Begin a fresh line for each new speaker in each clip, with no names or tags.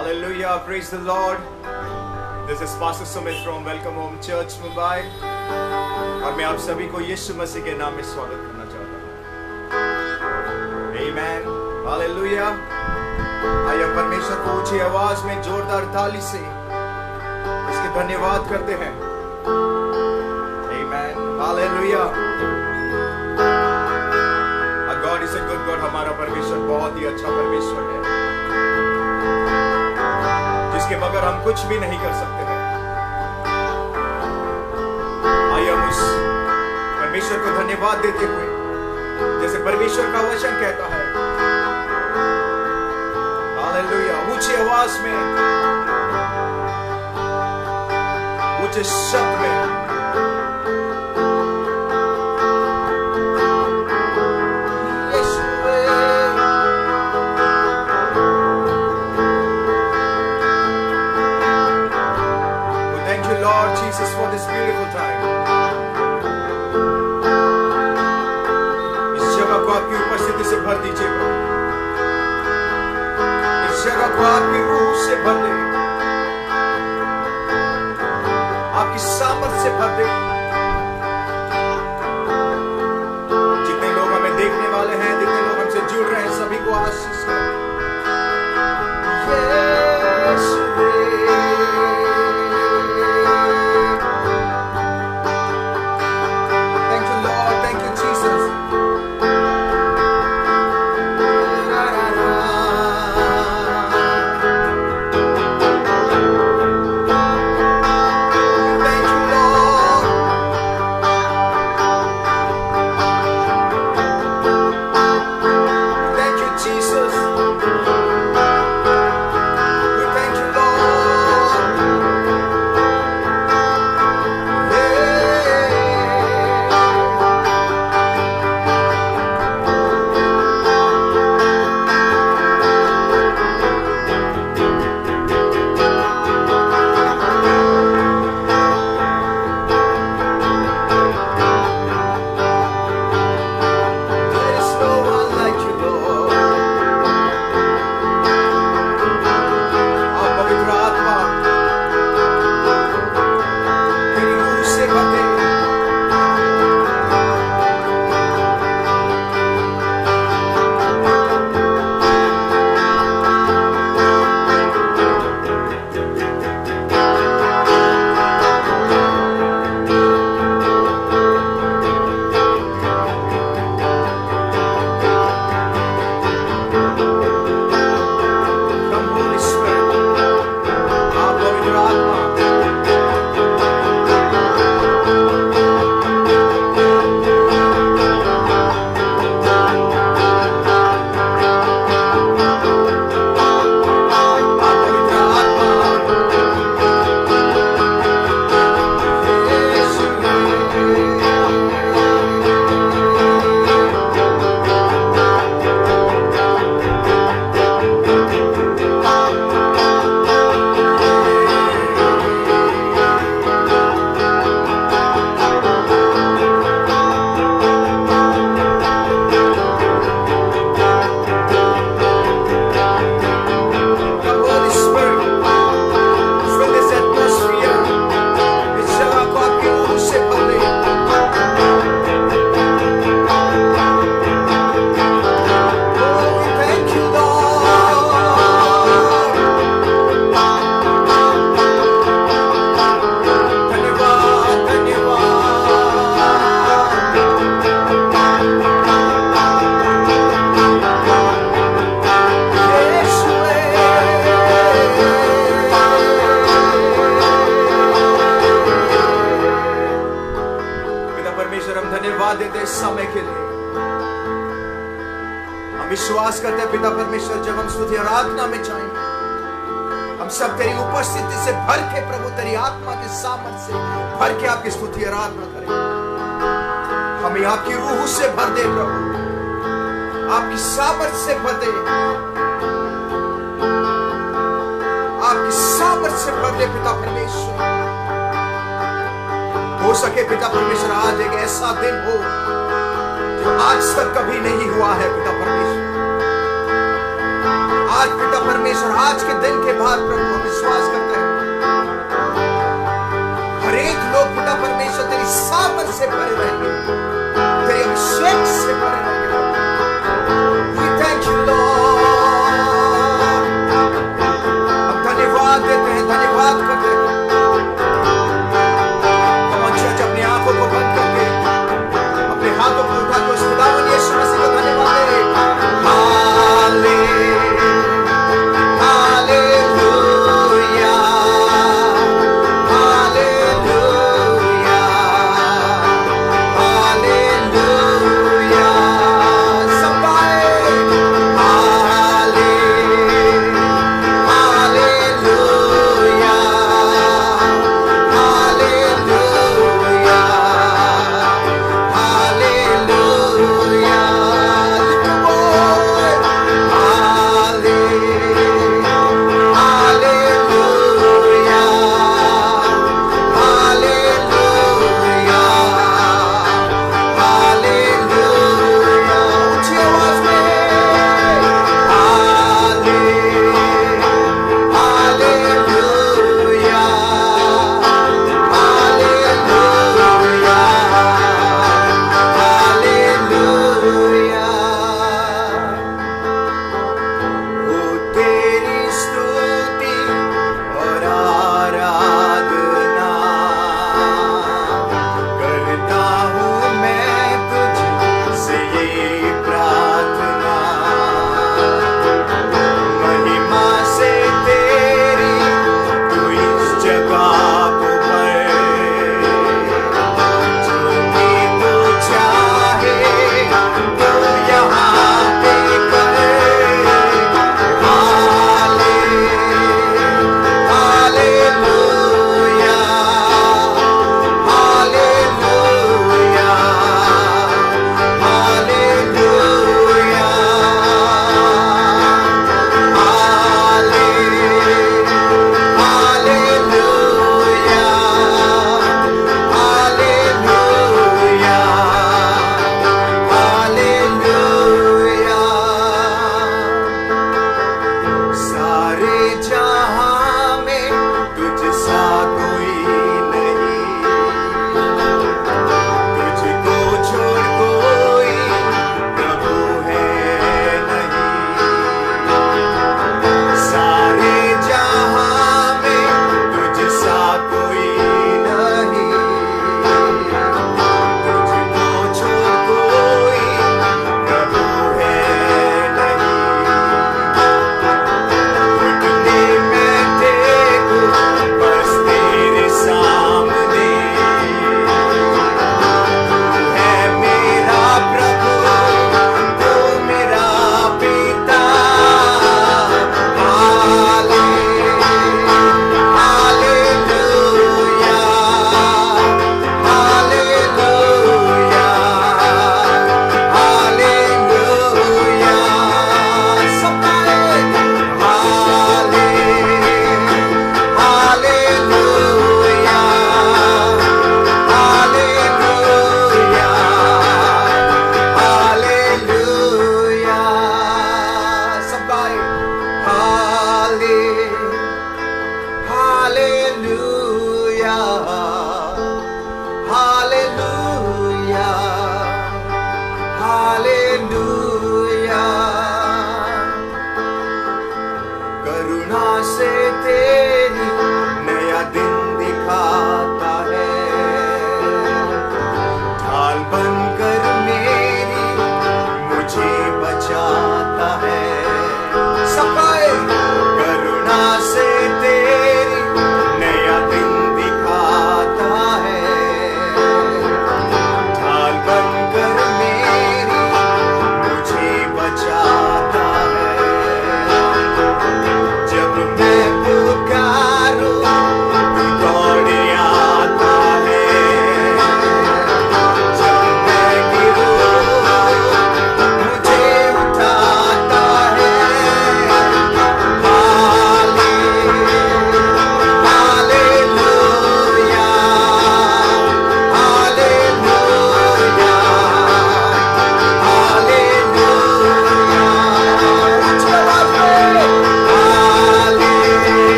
Hallelujah, praise the Lord. This is Pastor Sumit from Welcome Home Church Mumbai. और मैं आप सभी को यीशु मसीह के नाम में स्वागत करना चाहता हूँ. Amen. Hallelujah. आइए हम परमेश्वर को ऊंची आवाज में जोरदार ताली से इसके धन्यवाद करते हैं. Amen. Hallelujah. Our God is a good God. हमारा परमेश्वर बहुत ही अच्छा परमेश्वर है, जिसके बगैर हम कुछ भी नहीं कर सकते हैं. आइए हम उस परमेश्वर को धन्यवाद देते हुए, जैसे परमेश्वर का वचन कहता है, हालेलुया, ऊंची आवाज में, ऊंचे शब्द में Jesus for this beautiful time. इस जगह को आपकी उपस्थिति से भर दीजिए प्रभु. इस जगह को आपकी रूह से भर दे, आपकी सामर्थ से भर दे. जितने लोग हमें देखने वाले हैं, जितने लोग हमसे जुड़ रहे हैं, सभी को आशीष करें. विश्वास करते हैं पिता परमेश्वर, जब हम स्तुति आराधना में जाएंगे, हम सब तेरी उपस्थिति से भर के प्रभु, तेरी आत्मा के सामर्थ से भर के आपकी स्तुति आराधना करेंगे. हमें आपकी रूह से भर दे प्रभु, आपकी सामर्थ से भर दे, आपकी सामर्थ से भर दे पिता परमेश्वर. हो सके पिता परमेश्वर आज एक ऐसा दिन हो आज तक कभी नहीं हुआ है पिता परमेश्वर. आज पिता परमेश्वर परमेश्वर आज के दिन के बाद प्रभु हम विश्वास करते हैं हर एक लोग पिता परमेश्वर तेरी सामर्थ से भरे रहेंगे, तेरे अभिषेक से भरे रहेंगे। We thank you, Lord। हम धन्यवाद देते हैं, धन्यवाद करते हैं। हम चर्च अपनी आंखों को बंद करके अपने हाथों को उठा के उस खुदावंद यीशु मसीह को धन्यवाद दे। Hallelujah, hallelujah, hallelujah।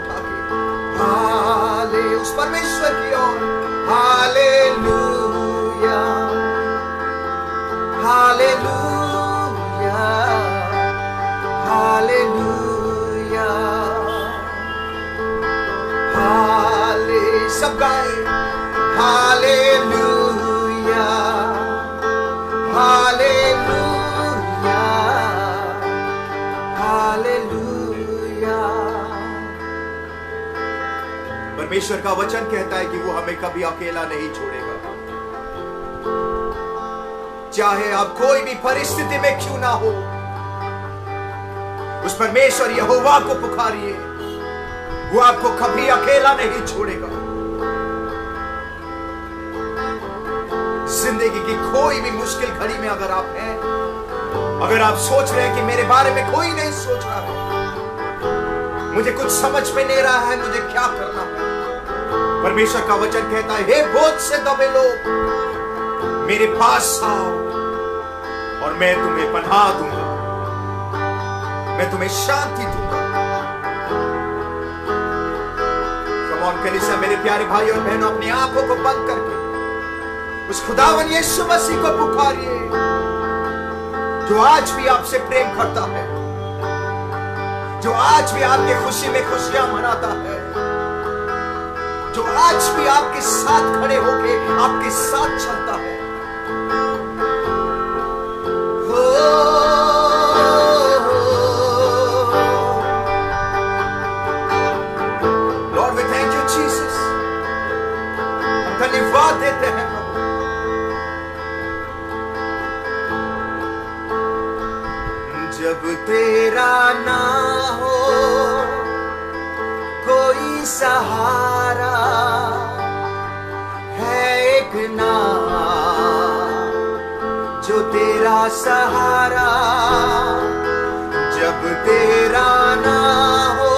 उठा के हाले उस परमेश्वर की ओर हालेलुया हालेलुया हालेलुया हाले सब गाए हालेलुया हालेलुया हालेलुया। परमेश्वर का वचन कहता है कि वो हमें कभी अकेला नहीं छोड़ेगा। चाहे आप कोई भी परिस्थिति में क्यों ना हो, उस परमेश्वर यहोवा को पुकारिए, वो आपको कभी अकेला नहीं छोड़ेगा। जिंदगी की कोई भी मुश्किल घड़ी में अगर आप हैं, अगर आप सोच रहे हैं कि मेरे बारे में कोई नहीं सोच रहा है, मुझे कुछ समझ में नहीं रहा है, मुझे क्या करना है, परमेश्वर का वचन कहता है हे बोझ से दबे लोग मेरे पास आओ और मैं तुम्हें पनाह दूंगा, मैं तुम्हें शांति दूंगा। कमॉन कलीसिया, मेरे प्यारे भाई और बहनों, अपनी आंखों को बंद करके उस खुदावन यीशु मसीह को पुकारिए जो आज भी आपसे प्रेम करता है, जो आज भी आपके खुशी में खुशियां मनाता है, जो आज भी आपके साथ खड़े होके आपके साथ चलता है। Lord we thank you Jesus, हम धन्यवाद देते हैं प्रभु। जब तेरा ना हो कोई सहारा, है एक नाम जो तेरा सहारा। जब तेरा ना हो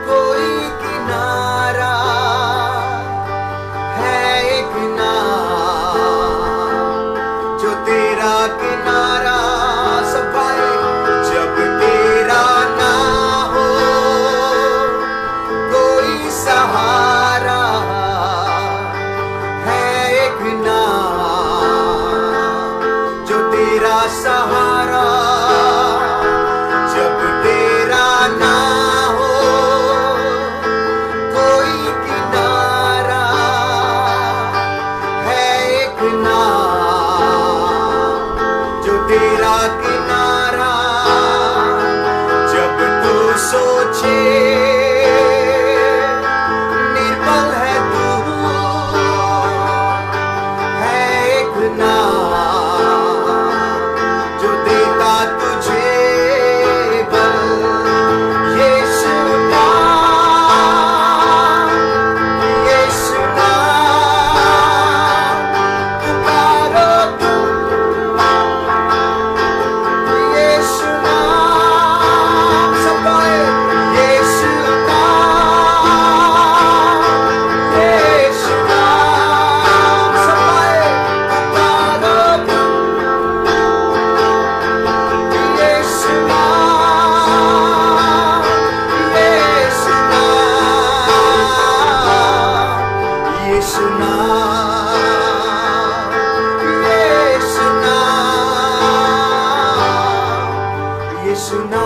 कोई किनारा, है एक नाम जो तेरा किनारा। जब तेरा ना हो कोई सहारा, है एक नाम जो तेरा सहारा। जब तेरा ना हो कोई किनारा, है एक नाम जो तेरा किनारा। जब तू सोचे निर्बल है तू, है एक नाम जो देता तुझे बल। यीशु नाम, यीशु नाम, पुकारो तुम यीशु नाम। सब गाए यीशु नाम, यीशु नाम। सब गाए पुकारो तुम यीशु नाम, यीशु नाम, यीशु नाम, यीशु नाम, यीशु नाम।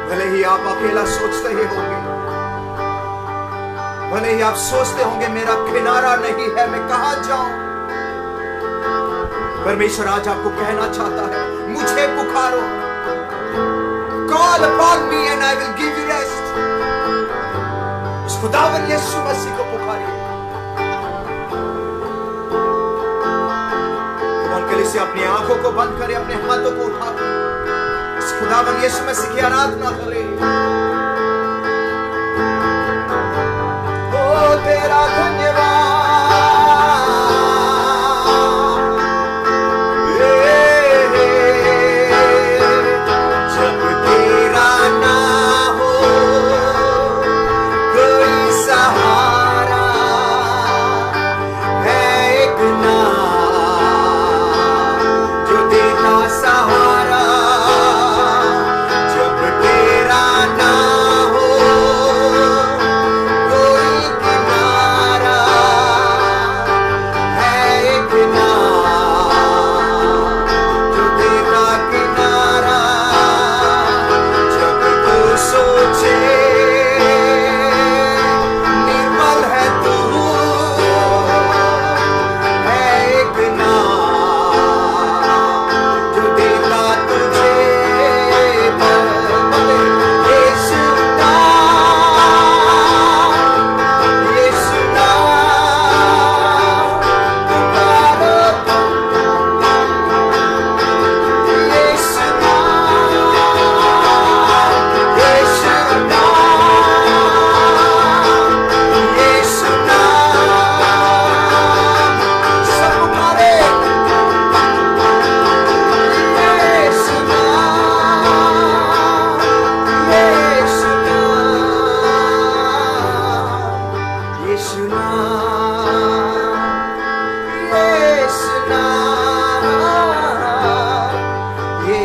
भले ही आप अकेला सोचते ही होंगे, भले ही आप सोचते होंगे मेरा किनारा नहीं है, मैं कहां जाऊं, परमेश्वर आज आपको कहना चाहता है मुझे पुकारो। Call upon me and I will give you rest। उस खुदावन यीशु मसीह को पुकारिए। कलीसिया अपनी आंखों को बंद करे, अपने हाथों को उठा उस खुदावन यीशु मसीह की आराधना करे। ओ तेरा जब तेरा ना हो कोई सहारा, है एक नाम जो देता सहारा।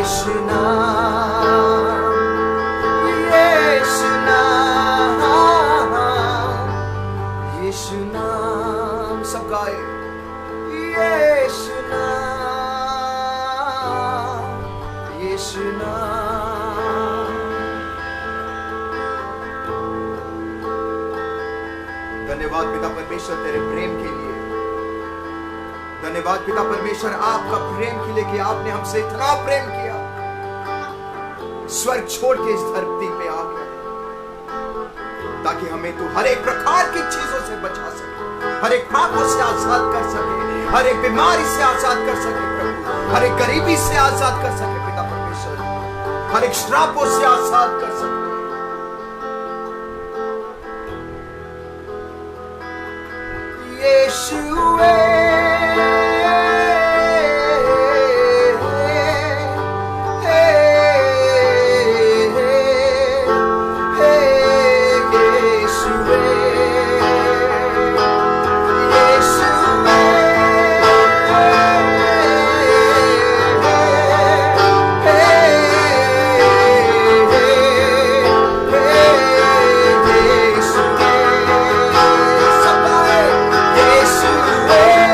यीशु नाम, यीशु नाम, यीशु नाम। सब गाए यीशु नाम, यीशु नाम। धन्यवाद पिता परमेश्वर तेरे प्रेम के लिए। धन्यवाद पिता परमेश्वर आपका प्रेम के लिए कि आपने हमसे इतना प्रेम किया, स्वर्ग छोड़ के इस धरती पे आ गया ताकि हमें तू हर एक प्रकार की चीजों से बचा सके, हर एक पापों से आजाद कर सके, हर एक बीमारी से आजाद कर सके प्रभु, हर एक गरीबी से आजाद कर सके पिता परमेश्वर, हर एक श्रापों से आजाद कर सके। यीशुए
Hey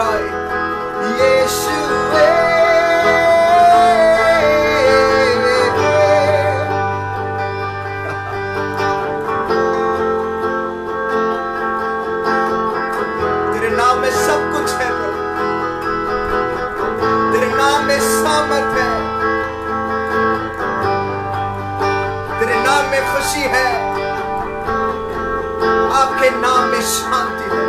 गाए, यीशुए तेरे नाम में सब कुछ है प्रभु, तेरे नाम में सामर्थ है, तेरे नाम में खुशी है, आपके नाम में शांति है।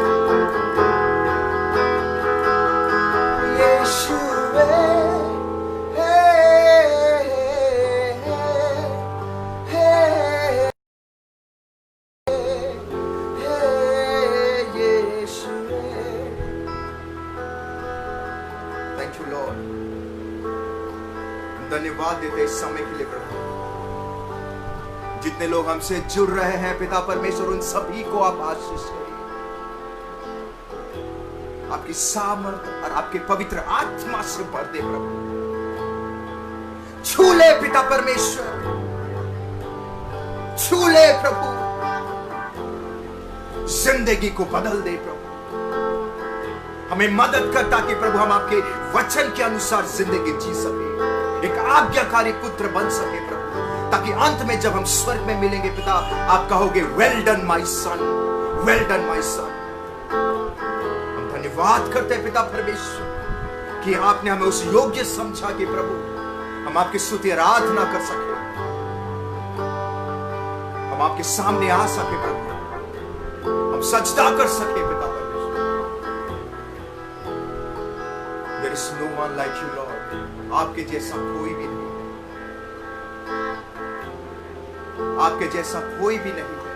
यीशुए थैंक यू लॉर्ड, धन्यवाद देते इस समय के लिए प्रभु। जितने लोग हमसे जुड़ रहे हैं पिता परमेश्वर, उन सभी को आप आशीष करिए, आपकी सामर्थ और आपके पवित्र आत्मा से भर दे प्रभु। छू ले पिता परमेश्वर, छू ले प्रभु, जिंदगी को बदल दे प्रभु। हमें मदद कर ताकि प्रभु हम आपके वचन के अनुसार जिंदगी जी सके, एक आज्ञाकारी पुत्र बन सके प्रभु, ताकि अंत में जब हम स्वर्ग में मिलेंगे पिता, आप कहोगे well done my son, well done my son. हम धन्यवाद करते हैं पिता परमेश्वर कि आपने हमें उस योग्य समझा कि प्रभु हम आपकी स्तुति आराधना कर सके, हम आपके सामने आ सके प्रभु, हम सजदा कर सके पिता परमेश्वर। There is no one like you Lord, आपके जैसा कोई भी नहीं, आपके जैसा कोई भी नहीं है।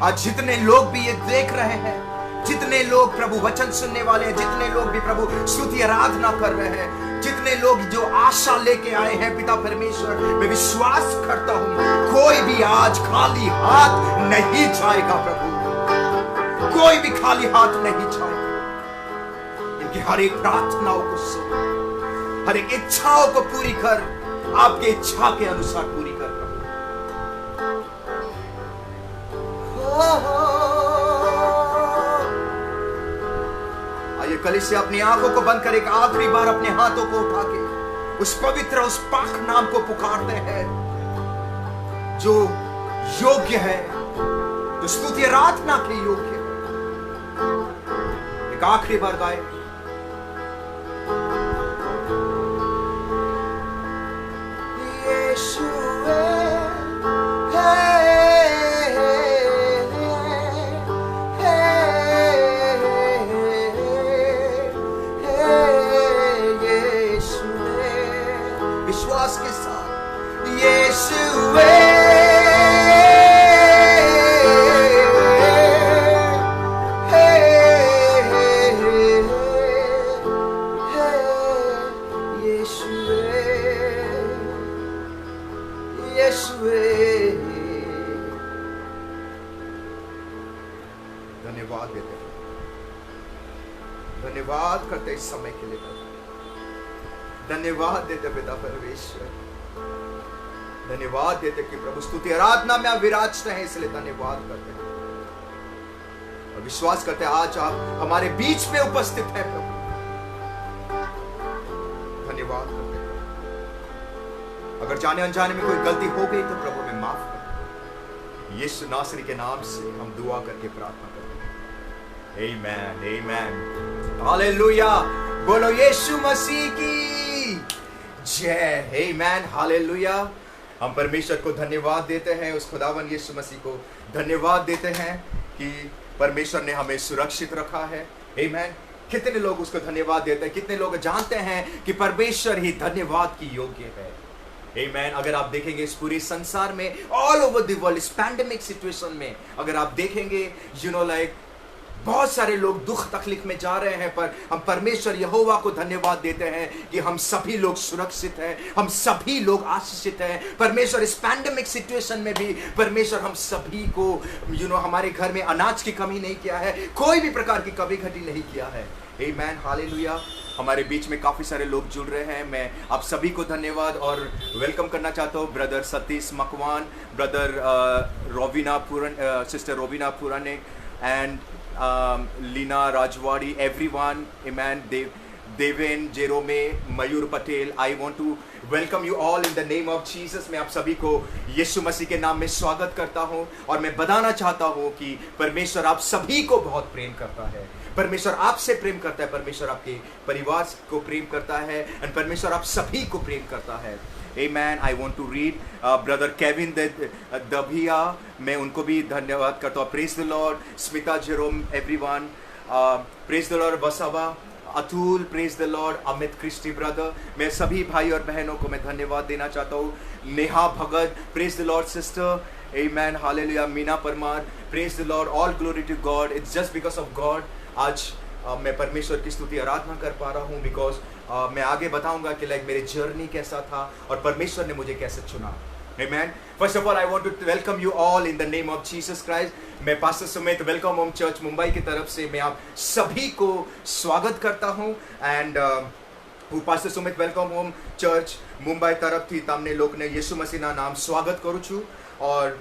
आज जितने लोग भी ये देख रहे हैं, जितने लोग प्रभु वचन सुनने वाले हैं, जितने लोग भी प्रभु स्तुति आराधना कर रहे हैं, जितने लोग जो आशा लेके आए हैं पिता परमेश्वर, मैं विश्वास करता हूं कोई भी आज खाली हाथ नहीं जाएगा प्रभु, कोई भी खाली हाथ नहीं जाएगा। इनकी हर एक प्रार्थनाओं को सुन, हर एक इच्छाओं को पूरी कर, आपके इच्छा के अनुसार पूरी कर। आइए कलीसिया अपनी आंखों को बंद कर एक आखिरी बार अपने हाथों को उठा के उस पवित्र, उस पाक नाम को पुकारते हैं जो योग्य है, जो स्तुति आराधना के योग्य है। एक आखिरी बार गाए, विश्वास के साथ यीशुए धन्यवाद देते हैं, धन्यवाद करते इस समय के लिए, धन्यवाद देते पिता परमेश्वर, धन्यवाद देते कि प्रभु स्तुति आराधना में आप विराजते हैं, इसलिए धन्यवाद करते हैं और विश्वास करते हैं आज आप हमारे बीच में उपस्थित है प्रभु। धन्यवाद करते हैं, अगर जाने अनजाने में कोई गलती हो गई तो प्रभु हमें माफ कर, यीशु नासरी के नाम से हम दुआ करके प्रार्थना करते हैं। आमीन, आमीन, हालेलुया, बोलो यीशु मसीह की जय। आमीन, हालेलुया। हम परमेश्वर को धन्यवाद देते हैं, उस खुदावन यीशु मसीह को धन्यवाद देते हैं कि परमेश्वर ने हमें सुरक्षित रखा है। आमीन। कितने लोग उसको धन्यवाद देते हैं, कितने लोग जानते हैं कि परमेश्वर ही धन्यवाद की योग्य है। आमीन। अगर आप देखेंगे इस पूरे संसार में, ऑल ओवर द वर्ल्ड, इस पैंडेमिक सिचुएशन में अगर आप देखेंगे, लाइक बहुत सारे लोग दुख तकलीफ में जा रहे हैं, पर हम परमेश्वर यहोवा को धन्यवाद देते हैं कि हम सभी लोग सुरक्षित हैं, हम सभी लोग आशीषित हैं। परमेश्वर इस पैंडेमिक सिचुएशन में भी परमेश्वर हम सभी को हमारे घर में अनाज की कमी नहीं किया है, कोई भी प्रकार की कमी घटी नहीं किया है। आमीन, हालेलुया। हमारे बीच में काफ़ी सारे लोग जुड़ रहे हैं, मैं आप सभी को धन्यवाद और वेलकम करना चाहता हूँ। Brother Satish Makwan, brother Rovina Puran, sister Rovina Puranik, and Leena Rajwadi, everyone, amen, Deven, Jerome, Mayur Patel, I want to welcome you all in the name of Jesus। मैं आप सभी को यीशु मसीह के नाम में स्वागत करता हूं और मैं बताना चाहता हूं कि परमेश्वर आप सभी को बहुत प्रेम करता है। परमेश्वर आपसे प्रेम करता है, परमेश्वर आपके परिवार को प्रेम करता है और परमेश्वर आप सभी को प्रेम करता है। Amen। I want to read brother Kevin दभिया, मैं उनको भी धन्यवाद करता हूँ। Praise the Lord। Smita, Jerome, everyone, praise the Lord। Vasava, Atul, praise the Lord. Amit, Christy brother, मैं सभी भाई और बहनों को मैं धन्यवाद देना चाहता हूँ। Neha Bhagat, praise the Lord sister, amen, hallelujah. Meena Parmar, praise the Lord. All glory to God. It's just because of God आज मैं परमेश्वर की स्तुति आराधना कर पा रहा हूँ, बिकॉज मैं आगे बताऊंगा कि लाइक मेरे जर्नी कैसा था और परमेश्वर ने मुझे कैसे चुना। Amen। First of all, I want to welcome you all in the name of Jesus Christ। मैं pastor Sumit welcome home church Mumbai की तरफ से मैं आप सभी को स्वागत करता हूं and pastor Sumit welcome home church Mumbai तरफ थी तमने लोग ने यीशु मसीह ना नाम स्वागत करू छू और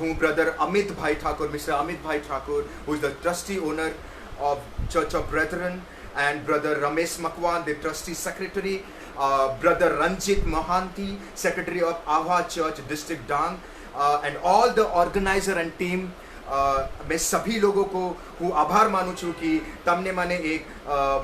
हूँ ब्रदर अमित भाई ठाकुर, मिस्टर अमित भाई Thakur, who is the trustee owner of Church of Brethren, and brother Ramesh Makwan, the trustee secretary, brother Ranjit Mohanty, secretary of Ahwa Church District Dang, and all the organizer and team। मैं सभी लोगों को हूँ आभार मानू छू कि तमने मैंने एक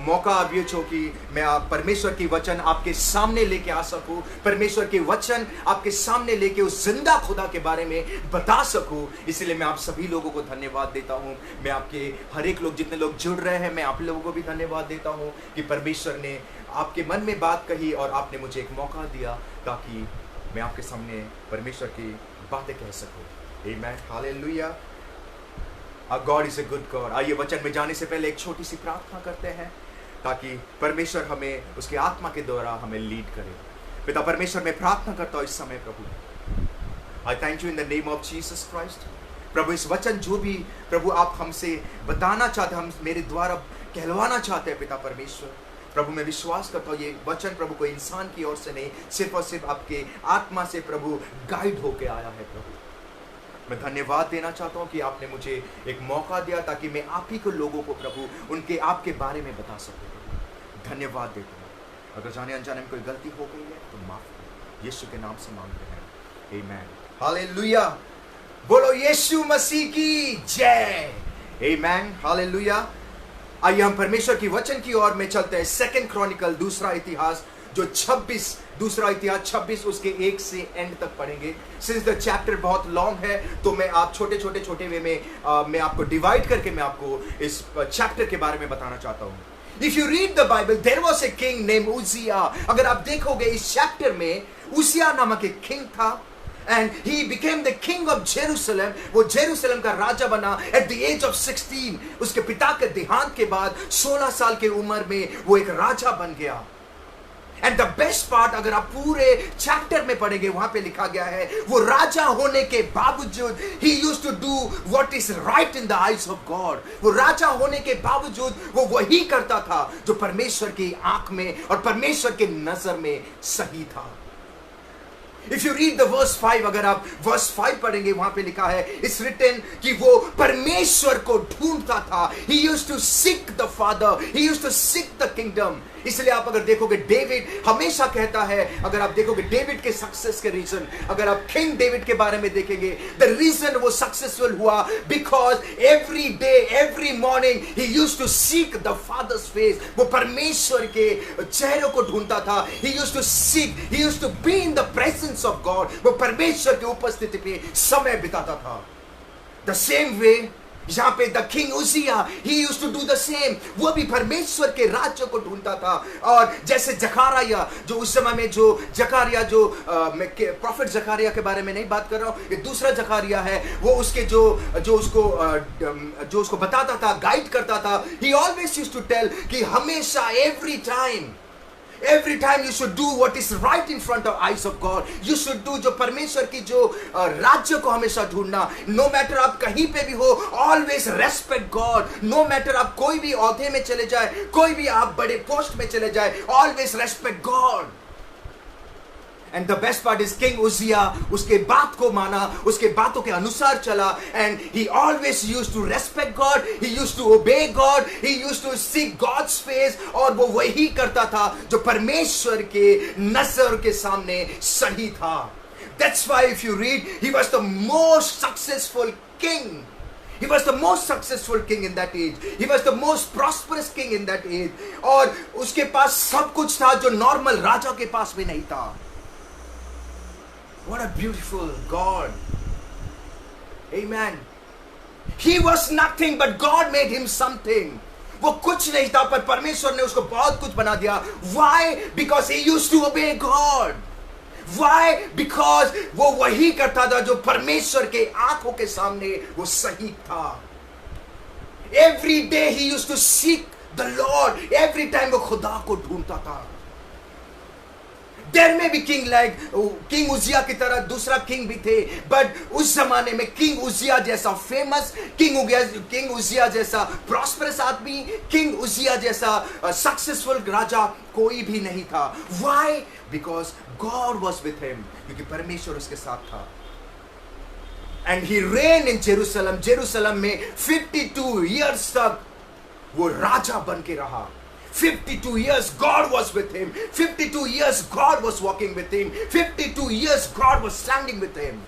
मौका आव्यो छो कि मैं आप परमेश्वर की वचन आपके सामने लेके आ सकूँ, परमेश्वर के वचन आपके सामने लेके उस जिंदा खुदा के बारे में बता सकूँ। इसलिए मैं आप सभी लोगों को धन्यवाद देता हूँ। मैं आपके हर एक लोग जितने लोग जुड़ रहे हैं मैं आप लोगों को भी धन्यवाद देता हूँ कि परमेश्वर ने आपके मन में बात कही और आपने मुझे एक मौका दिया ताकि मैं आपके सामने परमेश्वर की बातें कह सकूँ। आमीन, hallelujah. God is a good God. आइए वचन में जाने से पहले एक छोटी सी प्रार्थना करते हैं ताकि परमेश्वर हमें उसके आत्मा के द्वारा हमें लीड करे। पिता परमेश्वर, मैं प्रार्थना करता हूँ इस समय प्रभु, I thank you in the name of Jesus Christ. प्रभु इस वचन जो भी प्रभु आप हमसे बताना चाहते, हम मेरे द्वारा कहलवाना चाहते हैं पिता परमेश्वर, प्रभु मैं विश्वास करता हूँ ये वचन प्रभु कोई इंसान की ओर से नहीं, सिर्फ और सिर्फ आपके आत्मा से प्रभु गाइड होके आया है। प्रभु मैं धन्यवाद देना चाहता हूँ कि आपने मुझे एक मौका दिया ताकि मैं आप ही को लोगों को प्रभु उनके आपके बारे में बता सकूँ। धन्यवाद देता हूँ। अगर जाने अनजाने में कोई गलती हो गई है तो माफ करो, यीशु के नाम से मांगते हैं, आमीन, हालेलुया। बोलो यीशु मसीह की जय, आमीन, हालेलुया। आइए हम परमेश्वर की वचन की ओर में चलते हैं। सेकंड क्रॉनिकल, दूसरा इतिहास जो 26, दूसरा इतिहास 26 उसके 1 से एंड तक पढ़ेंगे। सिंस द चैप्टर बहुत लॉन्ग है तो मैं आप छोटे वे में मैं आपको डिवाइड करके मैं आपको इस चैप्टर के बारे में बताना चाहता हूँ। If you read the Bible there was a king name Uzziah. अगर आप देखोगे इस चैप्टर में उजिया नामक एक किंग था and he became the king of Jerusalem। वो जेरूशलेम का राजा बना at the age of 16। उसके पिता के देहांत के बाद 16 साल की उम्र में वो एक राजा बन गया। एंड द बेस्ट पार्ट अगर आप पूरे चैप्टर में पढ़ेंगे वहां पे लिखा गया है वो राजा होने के बावजूद he used to do what is right in the eyes of God। वो राजा होने के बावजूद वो वही करता था जो परमेश्वर की आंख में और परमेश्वर के नजर में सही था। If you read the verse 5, अगर आप verse 5 पढ़ेंगे वहां पे लिखा है इट्स रिटन कि वो परमेश्वर को ढूंढता था। He used to seek the Father, he used to seek the kingdom। इसलिए आप अगर देखोगे डेविड हमेशा कहता है, अगर आप देखोगे डेविड के सक्सेस के रीजन, अगर आप किंग डेविड के बारे में देखेंगे द रीजन वो सक्सेसफुल हुआ because every day every morning he used to seek the father's face. वो परमेश्वर के चेहरे को ढूंढता था। He used to seek, he used to be in the presence of God. वो परमेश्वर की उपस्थिति पे समय बिताता था। द सेम वे यहाँ पे the king Uzziah he used to do the same. वो भी परमेश्वर के राज्य को ढूंढता था। और जैसे जकारिया जो उस समय में जो जकारिया जो मैं प्रॉफिट जकारिया के बारे में नहीं बात कर रहा हूँ, ये दूसरा जकारिया है। वो उसके जो उसको बताता था, गाइड करता था। He always used to tell कि हमेशा every time you should do what is right in front of eyes of God। you should do जो परमेश्वर की जो राज्य को हमेशा ढूंढना। no matter आप कहीं पे भी हो, always respect God। no matter आप कोई भी औहदे में चले जाए, कोई भी आप बड़े पोस्ट में चले जाए, always respect God। And the best part is King Uzziah उसके बात को माना, उसके बातों के अनुसार चला, and he always used to respect God, he used to obey God, he used to seek God's face, और वो वही करता था जो परमेश्वर के नजर के सामने सही था. That's why if you read, he was the most successful king. He was the most successful king in that age. He was the most prosperous king in that age. और उसके पास सब कुछ था जो नॉर्मल राजा के पास भी नहीं था. What a beautiful God. Amen. He was nothing but God made him something. वो कुछ नहीं था पर परमेश्वर ने उसको बहुत कुछ बना दिया. Why? Because he used to obey God. Why? Because वो वही करता था जो परमेश्वर के आंखों के सामने वो सही था. Every day he used to seek the Lord. Every time वो खुदा को ढूंढता था. There may be king like King Uzziah की तरह दूसरा king भी थे, but उस जमाने में King Uzziah जैसा famous, King Uzziah जैसा prosperous आदमी, King Uzziah जैसा successful राजा कोई भी नहीं था. Why? Because God was with him. क्योंकि परमेश्वर उसके साथ था. And he reigned in Jerusalem. Jerusalem में 52 years तक वो राजा बन के रहा. 52 years God was with him. 52 years God was walking with him. 52 years God was standing with him.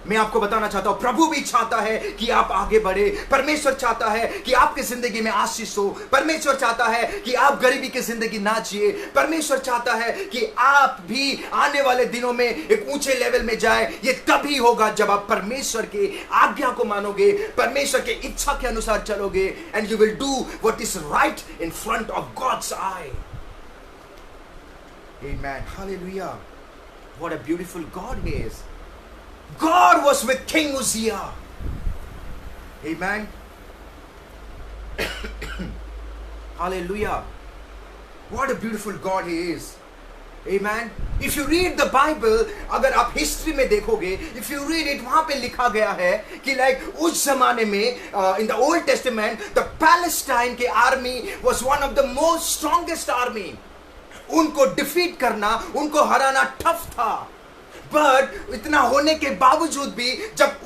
मैं आपको बताना चाहता हूं, प्रभु भी चाहता है कि आप आगे बढ़े. परमेश्वर चाहता है कि आपकी जिंदगी में आशीष हो. परमेश्वर चाहता है कि आप गरीबी की जिंदगी ना जिए. परमेश्वर चाहता है कि आप भी आने वाले दिनों में एक ऊंचे लेवल में जाए. ये तभी होगा जब आप परमेश्वर की आज्ञा को मानोगे, परमेश्वर की इच्छा के अनुसार चलोगे, and you will do what is right in front of God's eye. Amen. Hallelujah. What a beautiful God he is. God was with King Uzziah. Amen. Hallelujah. What a beautiful God he is. Amen. If you read the Bible, अगर आप history में देखोगे, if you read it, वहां पे लिखा गया है कि like उस जमाने में in the Old Testament, the Palestine के army was one of the most strongest army. उनको डिफीट करना, उनको हराना टफ था. बट इतना होने के बावजूद भी जब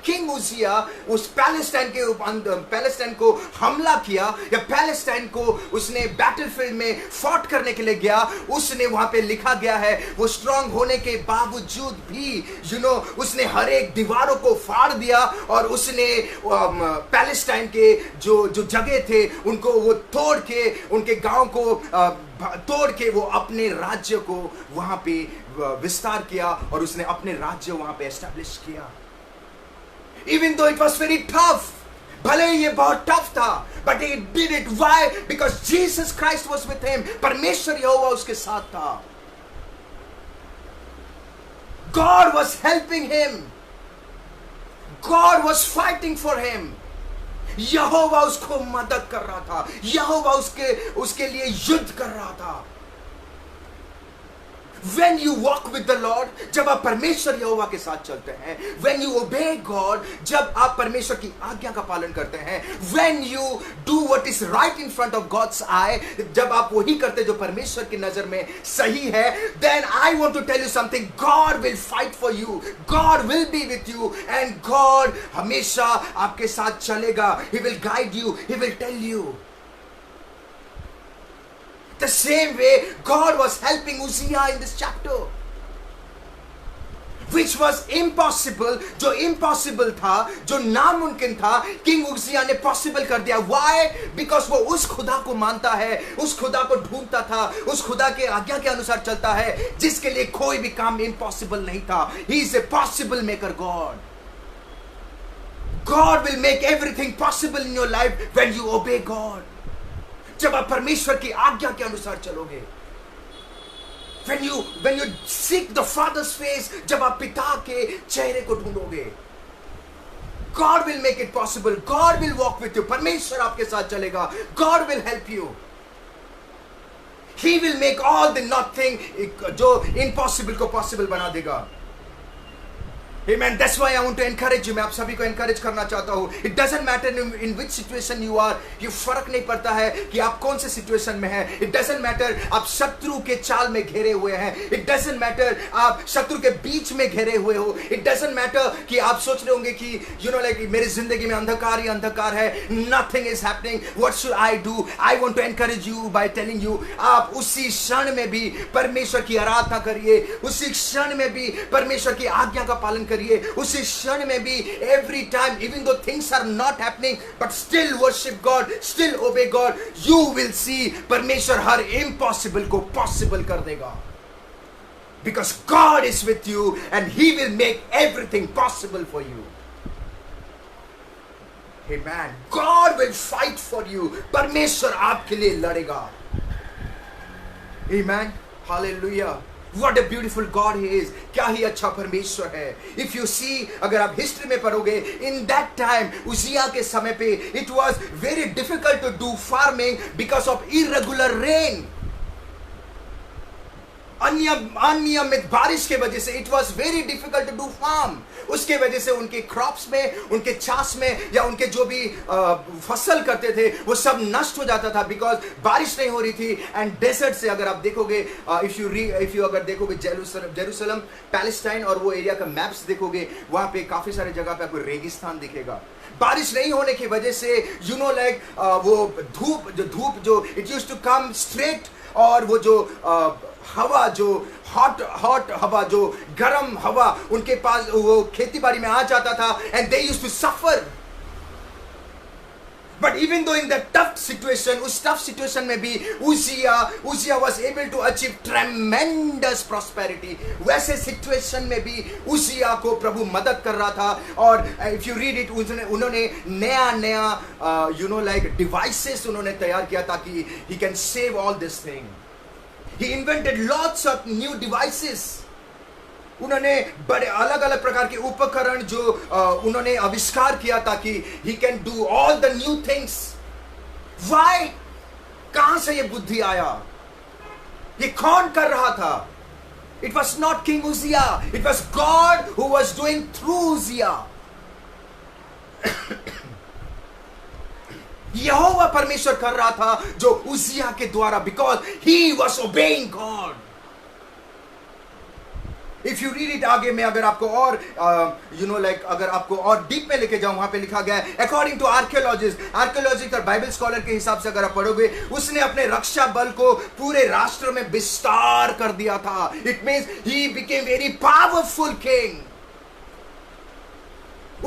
किंग उजिया उस पैलेस्टाइन को हमला किया, या पैलेस्टाइन को उसने बैटलफील्ड में फॉट करने के लिए गया, उसने वहां पे लिखा गया है वो स्ट्रांग होने के बावजूद भी उसने हर एक दीवारों को फाड़ दिया और उसने पैलेस्टाइन के जो जगह थे उनको वो तोड़ के, उनके गांव को तोड़ के वो अपने राज्य को वहां पे विस्तार किया और उसने अपने राज्य वहां पे एस्टैब्लिश किया. Even though it was very tough, भले ये बहुत टफ था, but he did it. Why? Because Jesus Christ was with him. परमेश्वर यहोवा उसके साथ था. God was helping him. God was fighting for him. यहोवा उसको मदद कर रहा था. यहोवा उसके लिए युद्ध कर रहा था. When you walk with the Lord, जब आप परमेश्वर यहोवा के साथ चलते हैं, when you obey God, जब आप परमेश्वर की आज्ञा का पालन करते हैं, when you do what is right in front of God's eye, जब आप वही करते जो परमेश्वर की नजर में सही है, then I want to tell you something. God will fight for you. God will be with you, and God हमेशा आपके साथ चलेगा. He will guide you. He will tell you. The same way God was helping Uzziah in this chapter, which was impossible. जो impossible था, जो नामुमकिन था, king उजिया ने पॉसिबल कर दिया. Why? Because वो उस खुदा को मानता है, उस खुदा को ढूंढता था, उस खुदा के आज्ञा के अनुसार चलता है, जिसके लिए कोई भी काम impossible नहीं था. He is a possible maker God. God will make everything possible in your life when you obey God. जब आप परमेश्वर की आज्ञा के अनुसार चलोगे, when you seek the Father's face, जब आप पिता के चेहरे को ढूंढोगे, God will make it possible. God will walk with you. परमेश्वर आपके साथ चलेगा. God will help you. He will make all the nothing जो impossible को possible बना देगा. Amen. That's why I want to encourage you. मैं आप सभी को encourage करना चाहता हूँ. It doesn't matter in which situation you are. ये फर्क नहीं पड़ता है कि आप कौन से situation में हैं. It doesn't matter आप शत्रु के चाल में घेरे हुए हैं. It doesn't matter आप शत्रु के बीच में घेरे हुए हो. It doesn't matter कि आप सोच रहे होंगे कि you know like मेरी जिंदगी में अंधकार ही अंधकार है. Nothing is happening. What should I do? I want to encourage you by telling you आप उसी क्षण में भी परमेश्वर की आराधना करिए. उसी क्षण में भी परमेश्वर की आज्ञा का पालन करिए. उसी क्षण में भी every time even though things are not happening but still worship God, still obey God, you will see परमेश्वर हर impossible को possible कर देगा. Because God is with you and He will make everything possible for you. Amen. God will fight for you. परमेश्वर आपके लिए लड़ेगा. Amen. Hallelujah. What a beautiful God He is. क्या ही अच्छा परमेश्वर है. If you see, अगर आप हिस्ट्री में पढ़ोगे, in that time उजिया के समय पे it was very difficult to do farming because of irregular rain. अनियमित बारिश के वजह से it was very difficult to do farm. उसके वजह से उनके क्रॉप्स में, उनके चास में या उनके जो भी फसल करते थे वो सब नष्ट हो जाता था बिकॉज बारिश नहीं हो रही थी. एंड डेजर्ट से अगर आप देखोगे, इफ यू अगर देखोगे जेरूसलम पैलेस्टाइन और वो एरिया का मैप्स देखोगे, वहां पे काफी सारे जगह पे आपको रेगिस्तान दिखेगा. बारिश नहीं होने की वजह से यू नो लाइक वो धूप जो it used to come straight, और वो जो हवा जो हॉट हवा, जो गरम हवा उनके पास वो खेती बाड़ी में आ जाता था and they used to suffer. But even though in the tough situation, उस टफ सिचुएशन में भी Uzziah was able to achieve tremendous prosperity. वैसे सिचुएशन में भी उजिया को प्रभु मदद कर रहा था. और इफ यू रीड इट, उन्होंने नया यू नो लाइक डिवाइसेस उन्होंने तैयार किया ताकि he can save all this thing. He invented lots of new devices. उन्होंने बड़े अलग अलग प्रकार के उपकरण जो उन्होंने आविष्कार किया ताकि he can do all the new things. Why? कहां से ये बुद्धि आया? ये कौन कर रहा था? It was not King Uzziah. It was God who was doing through Uzziah. यहोवा परमेश्वर कर रहा था जो उजिया के द्वारा, because he was obeying God. If you read it आगे में, अगर आपको और यू नो लाइक अगर आपको और डीप में लेके जाऊं, वहां पे लिखा गया है अकॉर्डिंग टू आर्कियोलॉजिस्ट और बाइबल स्कॉलर के हिसाब से अगर आप पढ़ोगे, उसने अपने रक्षा बल को पूरे राष्ट्र में विस्तार कर दिया था. It means he became very powerful king.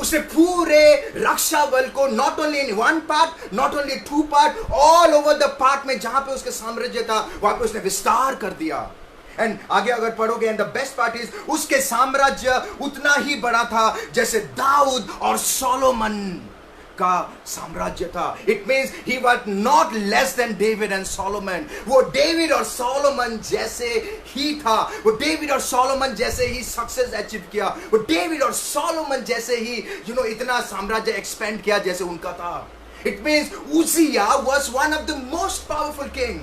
उसने पूरे रक्षा बल को not only in one part, not only two part, all over the part में जहां पे उसके साम्राज्य था वहां पे उसने विस्तार कर दिया. एंड आगे अगर पढ़ोगे, and the best part is उसके साम्राज्य उतना ही बड़ा था जैसे दाऊद और सोलोमन का साम्राज्य था. It means he was not less than David and Solomon. वो डेविड और सोलोमन जैसे ही था. वो डेविड और सोलोमन जैसे ही सक्सेस अचीव किया. वो डेविड और सोलोमन जैसे ही यू नो इतना साम्राज्य एक्सपेंड किया जैसे उनका था. It means Uzziah was one of the most powerful king.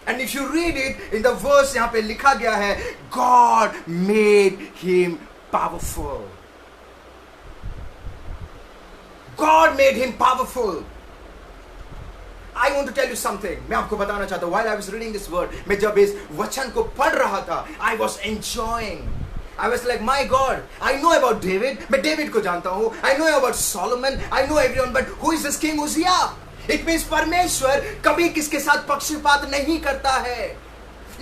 And if you read it in the verse, यहां पे लिखा गया है God made him powerful. God made him powerful. I want to tell you something. मैं आपको बताना चाहता हूँ. While I was reading this word, मैं जब इस वचन को पढ़ रहा था, I was enjoying. I was like, my God, I know about David. मैं डेविड को जानता हूँ. I know about Solomon. I know everyone. But who is this King Uzziah? It means परमेश्वर कभी किसके साथ पक्षपात नहीं करता है.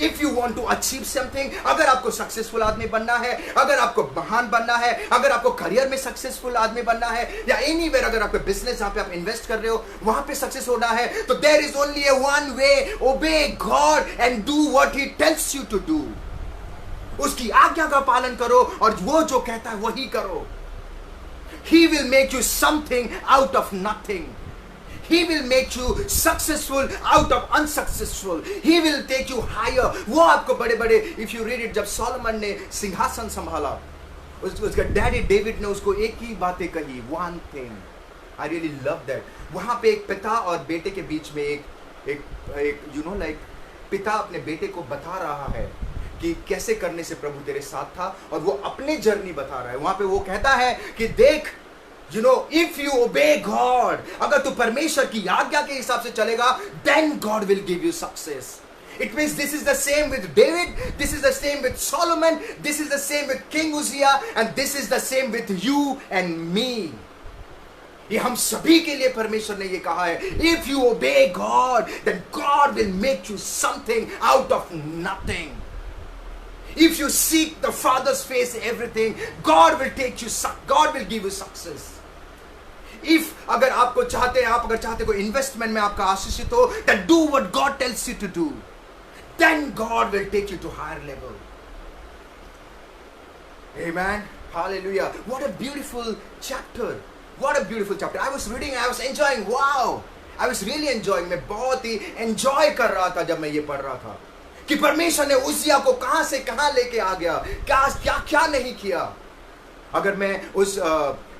If you want to achieve something, अगर आपको सक्सेसफुल आदमी बनना है, अगर आपको महान बनना है, अगर आपको करियर में सक्सेसफुल आदमी बनना है, या एनीवेयर अगर आपको बिजनेस जहां पे आप इन्वेस्ट कर रहे हो वहां पे सक्सेस होना है, तो there is only a one way. Obey God and do what he tells you to do. उसकी आज्ञा का पालन करो और वो जो कहता है वही करो. He will make you something out of nothing. He will make you successful out of unsuccessful. He will take you higher. वो आपको बड़े बड़े, if you read it, जब सोलोमन ने सिंहासन संभाला, उसका डैडी डेविड ने उसको एक ही बातें कही. One thing. I really love that. वहां पे एक पिता और बेटे के बीच में एक you know like पिता अपने बेटे को बता रहा है कि कैसे करने से प्रभु तेरे साथ था, और वो अपने जर्नी बता रहा है। वहां पे वो कहता है कि देख, if you obey God, अगर तू परमेश्वर की आज्ञा के हिसाब से चलेगा, then God will give you success. It means this is the same with David, this is the same with Solomon, this is the same with King Uzziah, and this is the same with you and me. ये हम सभी के लिए परमेश्वर ने ये कहा है, if you obey God, then God will make you something out of nothing. If you seek the Father's face, everything, God will give you success. If अगर आपको चाहते हैं, आप अगर चाहते कोई इन्वेस्टमेंट में आपका आशीषित हो, then do what God tells you to do. Then God will take you to higher level. Amen. Hallelujah. What a beautiful chapter. What a beautiful chapter. I was reading, I was enjoying. Wow. I was really enjoying. मैं बहुत ही enjoy कर रहा था जब मैं ये पढ़ रहा था कि परमेश्वर ने उज्जिया को कहां से कहां लेके आ गया, क्या क्या नहीं किया। अगर मैं उस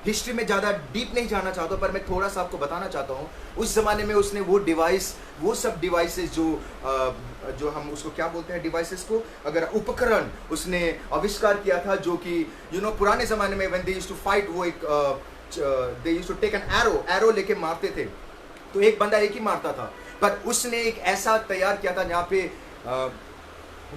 हिस्ट्री में ज़्यादा डीप नहीं जाना चाहता, पर मैं थोड़ा सा आपको बताना चाहता हूँ। उस ज़माने में उसने वो सब डिवाइसेस जो हम उसको क्या बोलते हैं, डिवाइसेस को, अगर उपकरण उसने आविष्कार किया था, जो कि पुराने ज़माने में when they used to fight, वो एक they used to take an arrow लेके मारते थे, तो एक बंदा एक ही मारता था, पर उसने एक ऐसा तैयार किया था जहाँ पे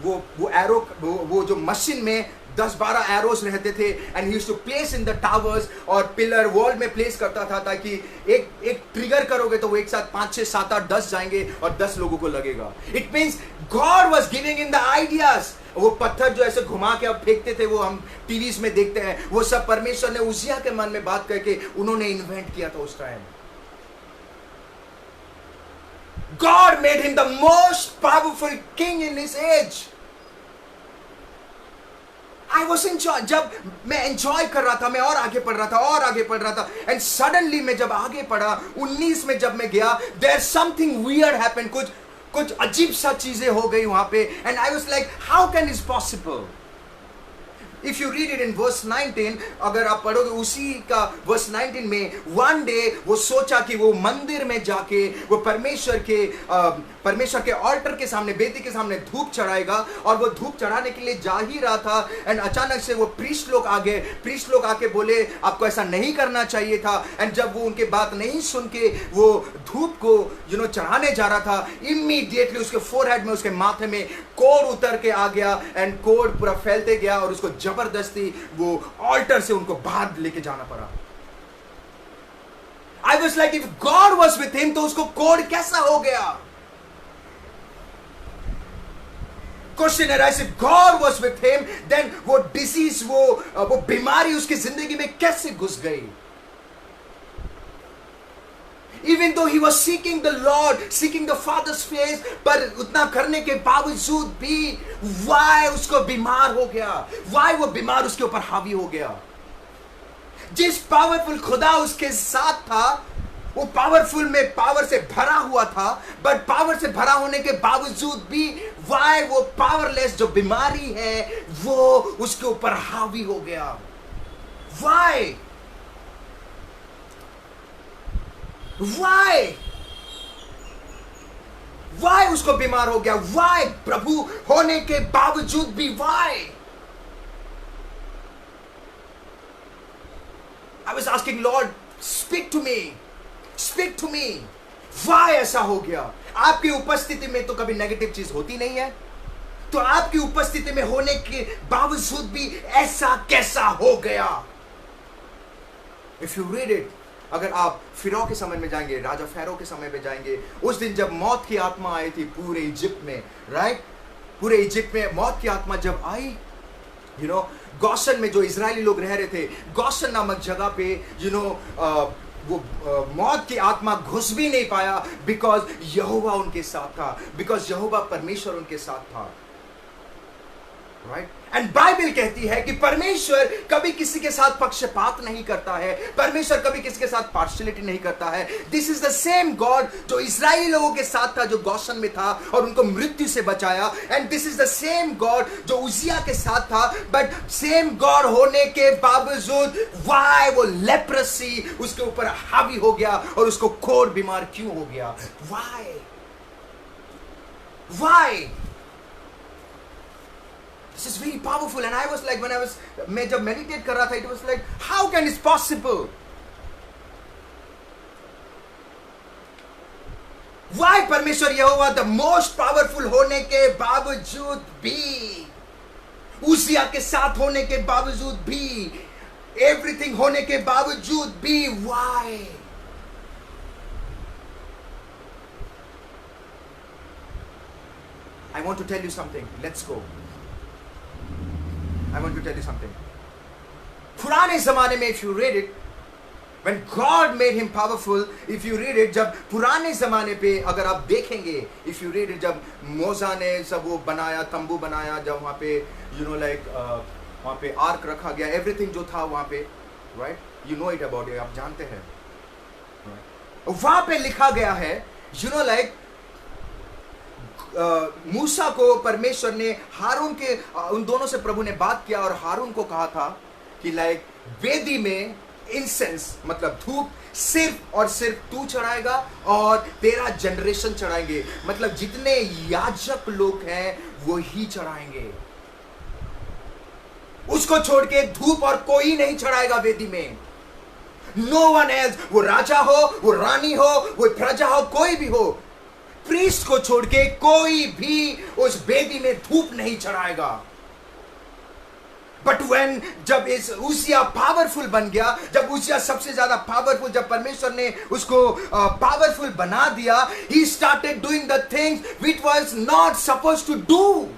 वो एरो, वो जो मशीन में 10-12 एरोस रहते थे, and he used to place in the towers, और पिलर वॉल में प्लेस करता था, ताकि एक ट्रिगर करोगे तो वो एक साथ 5, 6, 7, 8, 10 जाएंगे और 10 लोगों को लगेगा। It means God was giving in the ideas. वो पत्थर जो ऐसे घुमा के अब फेंकते थे, वो हम टीवीज में देखते हैं, वो सब परमेश्वर ने उज्जिया के मन में बात करके उन्होंने इन्वेंट किया था उस time. God made him the most powerful king in his age. I was enjoy, जब मैं एंजॉय कर रहा था, मैं और आगे पढ़ रहा था, एंड सडनली मैं जब आगे पढ़ा 19 में जब मैं गया, देयर समथिंग वियर्ड हैपेंड, कुछ अजीब सा चीजें हो गई वहां पे, and I was like how can this possible. If you read it in verse 19, अगर आप पढ़ोगे उसी का verse 19 में, one day वो सोचा कि वो मंदिर में जाके वो परमेश्वर के ऑल्टर के सामने, बेदी के सामने धूप चढ़ाएगा, और वो धूप चढ़ाने के लिए जा ही रहा था, एंड अचानक से वो प्रीस्ट लोग आके बोले आपको ऐसा नहीं करना चाहिए था, एंड जब वो उनके बात नहीं सुन के वो धूप को चढ़ाने जा रहा था, इमीडिएटली उसके फोरहेड में, उसके माथे में कोड़ उतर के आ गया, एंड कोड़ पूरा फैलते गया, और उसको जबरदस्ती वो ऑल्टर से उनको बाहर लेके जाना पड़ा। I was like, if God was with him, तो उसको कोड़ कैसा हो गया? Question arises, if God was with him, then वो डिसीज, वो बीमारी उसकी जिंदगी में कैसे घुस गई? Even though he was seeking the Lord, seeking the Father's face, पर उतना करने के बावजूद भी why उसको बीमार हो गया? Why वो बीमार उसके ऊपर हावी हो गया? जिस पावरफुल खुदा उसके साथ था, वो पावरफुल में पावर से भरा हुआ था, बट पावर से भरा होने के बावजूद भी why वो पावरलेस जो बीमारी है वो उसके ऊपर हावी हो गया? Why? Why उसको बीमार हो गया? Why प्रभु होने के बावजूद भी? Why? I was asking Lord, speak to me. Why ऐसा हो गया? आपकी उपस्थिति में तो कभी नेगेटिव चीज होती नहीं है, तो आपकी उपस्थिति में होने के बावजूद भी ऐसा कैसा हो गया? If you read it, अगर आप फिरौ के समय में जाएंगे, राजा फेरो के समय में जाएंगे, उस दिन जब मौत की आत्मा आई थी पूरे इजिप्ट में, राइट? पूरे इजिप्ट में मौत की आत्मा जब आई, गोशन में जो इजरायली लोग रह रहे थे, गोशन नामक जगह पे, वो मौत की आत्मा घुस भी नहीं पाया, बिकॉज यहोवा उनके साथ था, बिकॉज यहोवा परमेश्वर उनके साथ था, राइट? एंड बाइबल कहती है कि परमेश्वर कभी किसी के साथ पक्षपात नहीं करता है, परमेश्वर कभी किसी के साथ पार्शियलिटी नहीं करता है। This is the same God जो इजरायली लोगों के साथ था, जो गोशन में था और उनको मृत्यु से बचाया, and this is the same God जो उज्जिया के साथ था, बट सेम गॉड होने के बावजूद वाई वो लेप्रेसी उसके ऊपर हावी हो गया और उसको कोढ़ बीमार क्यों हो गया? Y? This is very powerful. And I was like, मैं जब meditate कर रहा था, it was like, how can this possible? Why परमेश्वर यहोवा the most powerful होने के बावजूद भी, उसिया के साथ होने के बावजूद भी, everything होने के बावजूद भी, why? I want to tell you something. Let's go. I want to tell you something. पुराने ज़माने में, if you read it, when God made him powerful, if you read it, जब पुराने ज़माने पे अगर आप देखेंगे, if you read it, जब मोसा ने सब वो बनाया, तंबू बनाया, जब वहाँ पे, वहाँ पे आर्क रखा गया, everything जो था वहाँ पे, right? You know it about it, आप जानते हैं. वहाँ पे लिखा गया है, मूसा को परमेश्वर ने हारून के उन दोनों से प्रभु ने बात किया और हारून को कहा था कि वेदी में इंसेंस मतलब धूप सिर्फ और सिर्फ तू चढ़ाएगा और तेरा जनरेशन चढ़ाएंगे, मतलब जितने याजक लोग हैं वो ही चढ़ाएंगे, उसको छोड़ के धूप और कोई नहीं चढ़ाएगा वेदी में. नो वन एल्स, वो राजा हो, वो रानी हो, वो प्रजा हो, कोई भी हो, प्रीस्ट को छोड़ के कोई भी उस वेदी में धूप नहीं चढ़ाएगा. बट व्हेन जब इस उसिया पावरफुल बन गया, जब उसिया सबसे ज्यादा पावरफुल, जब परमेश्वर ने उसको पावरफुल बना दिया, he started doing the things which was not supposed to do.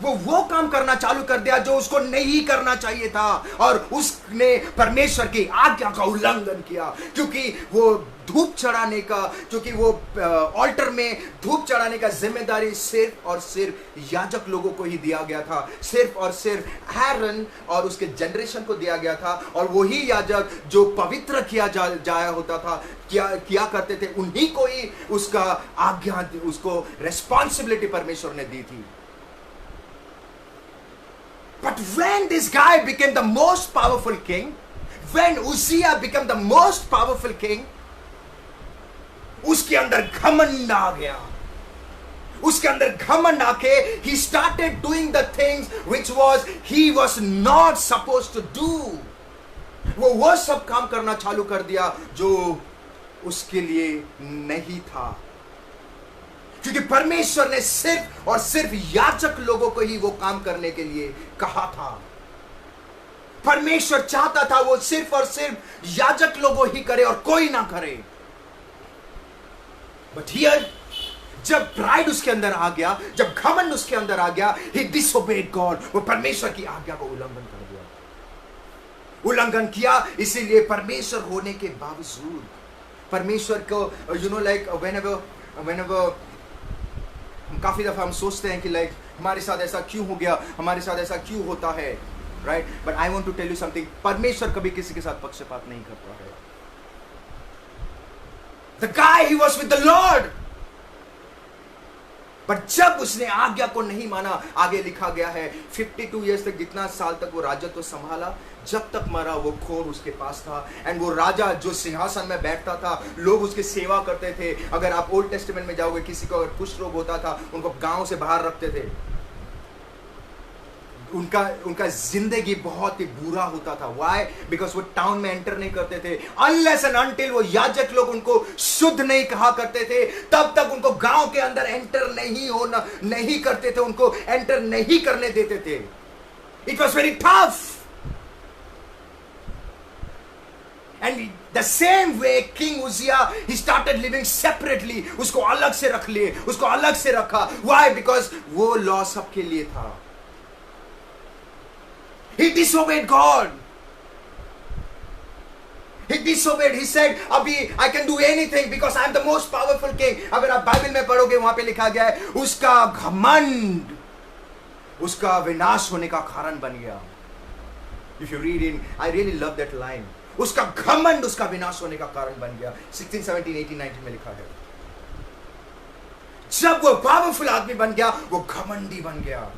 वो काम करना चालू कर दिया जो उसको नहीं करना चाहिए था, और उसने परमेश्वर की आज्ञा का उल्लंघन किया, क्योंकि वो धूप चढ़ाने का, क्योंकि वो ऑल्टर में धूप चढ़ाने का जिम्मेदारी सिर्फ और सिर्फ याजक लोगों को ही दिया गया था, सिर्फ और सिर्फ आरोन और उसके जनरेशन को दिया गया था, और वही याजक जो पवित्र किया जाया होता था, किया करते थे, उन्हीं को ही उसका आज्ञा, उसको रेस्पॉन्सिबिलिटी परमेश्वर ने दी थी. But when this guy became the most powerful king, when Uzziah became the most powerful king, उसके अंदर घमंड आ गया. उसके अंदर घमंड आके he started doing the things which he was not supposed to do. वो सब काम करना चालू कर दिया जो उसके लिए नहीं था, क्योंकि परमेश्वर ने सिर्फ और सिर्फ याजक लोगों को ही वो काम करने के लिए कहा था. परमेश्वर चाहता था वो सिर्फ और सिर्फ याजक लोगों ही करे और कोई ना करे. बट हियर जब प्राइड उसके अंदर आ गया, जब घमंड उसके अंदर आ गया, he disobeyed God. वो परमेश्वर की आज्ञा को उल्लंघन कर दिया, उल्लंघन किया. इसीलिए परमेश्वर होने के बावजूद परमेश्वर को whenever काफी दफा हम सोचते हैं कि हमारे साथ ऐसा क्यों हो गया, हमारे साथ ऐसा क्यों होता है, right? But I want to tell you something, परमेश्वर कभी किसी के साथ पक्षपात नहीं करता है. The guy, he was with the Lord, पर जब उसने आज्ञा को नहीं माना, आगे लिखा गया है 52 इयर्स तक, जितना साल तक वो राजत्व संभाला, जब तक मरा वो खोर उसके पास था. एंड वो राजा जो सिंहासन में बैठता था, लोग उसकी सेवा करते थे. अगर आप ओल्ड टेस्टामेंट में जाओगे, किसी को अगर कुष्ठ रोग होता था, उनको गांव से बाहर रखते थे. उनका जिंदगी बहुत ही बुरा होता था. व्हाई? बिकॉज वो टाउन में एंटर नहीं करते थे अनलेस एंड अनटिल वो याजक लोग उनको शुद्ध नहीं कहा करते थे, तब तक उनको गांव के अंदर एंटर नहीं करते थे, उनको एंटर नहीं करने देते थे. It was very tough. And the same way king Uzziah, he started living separately. उसको अलग से रख लिए, उसको अलग से रखा. व्हाई? बिकॉज वो लॉ सबके लिए था. He disobeyed God. He disobeyed. He said, "अभी I can do anything because I am the most powerful king." अगर आप बाइबल में पढ़ोगे, वहां पे लिखा गया है उसका घमंड उसका विनाश होने का कारण बन गया. If you read in, I really love that line. उसका घमंड उसका विनाश होने का कारण बन गया. 16, 17, 18, 19 में लिखा है. जब वो पावरफुल आदमी बन गया, वो घमंडी बन गया.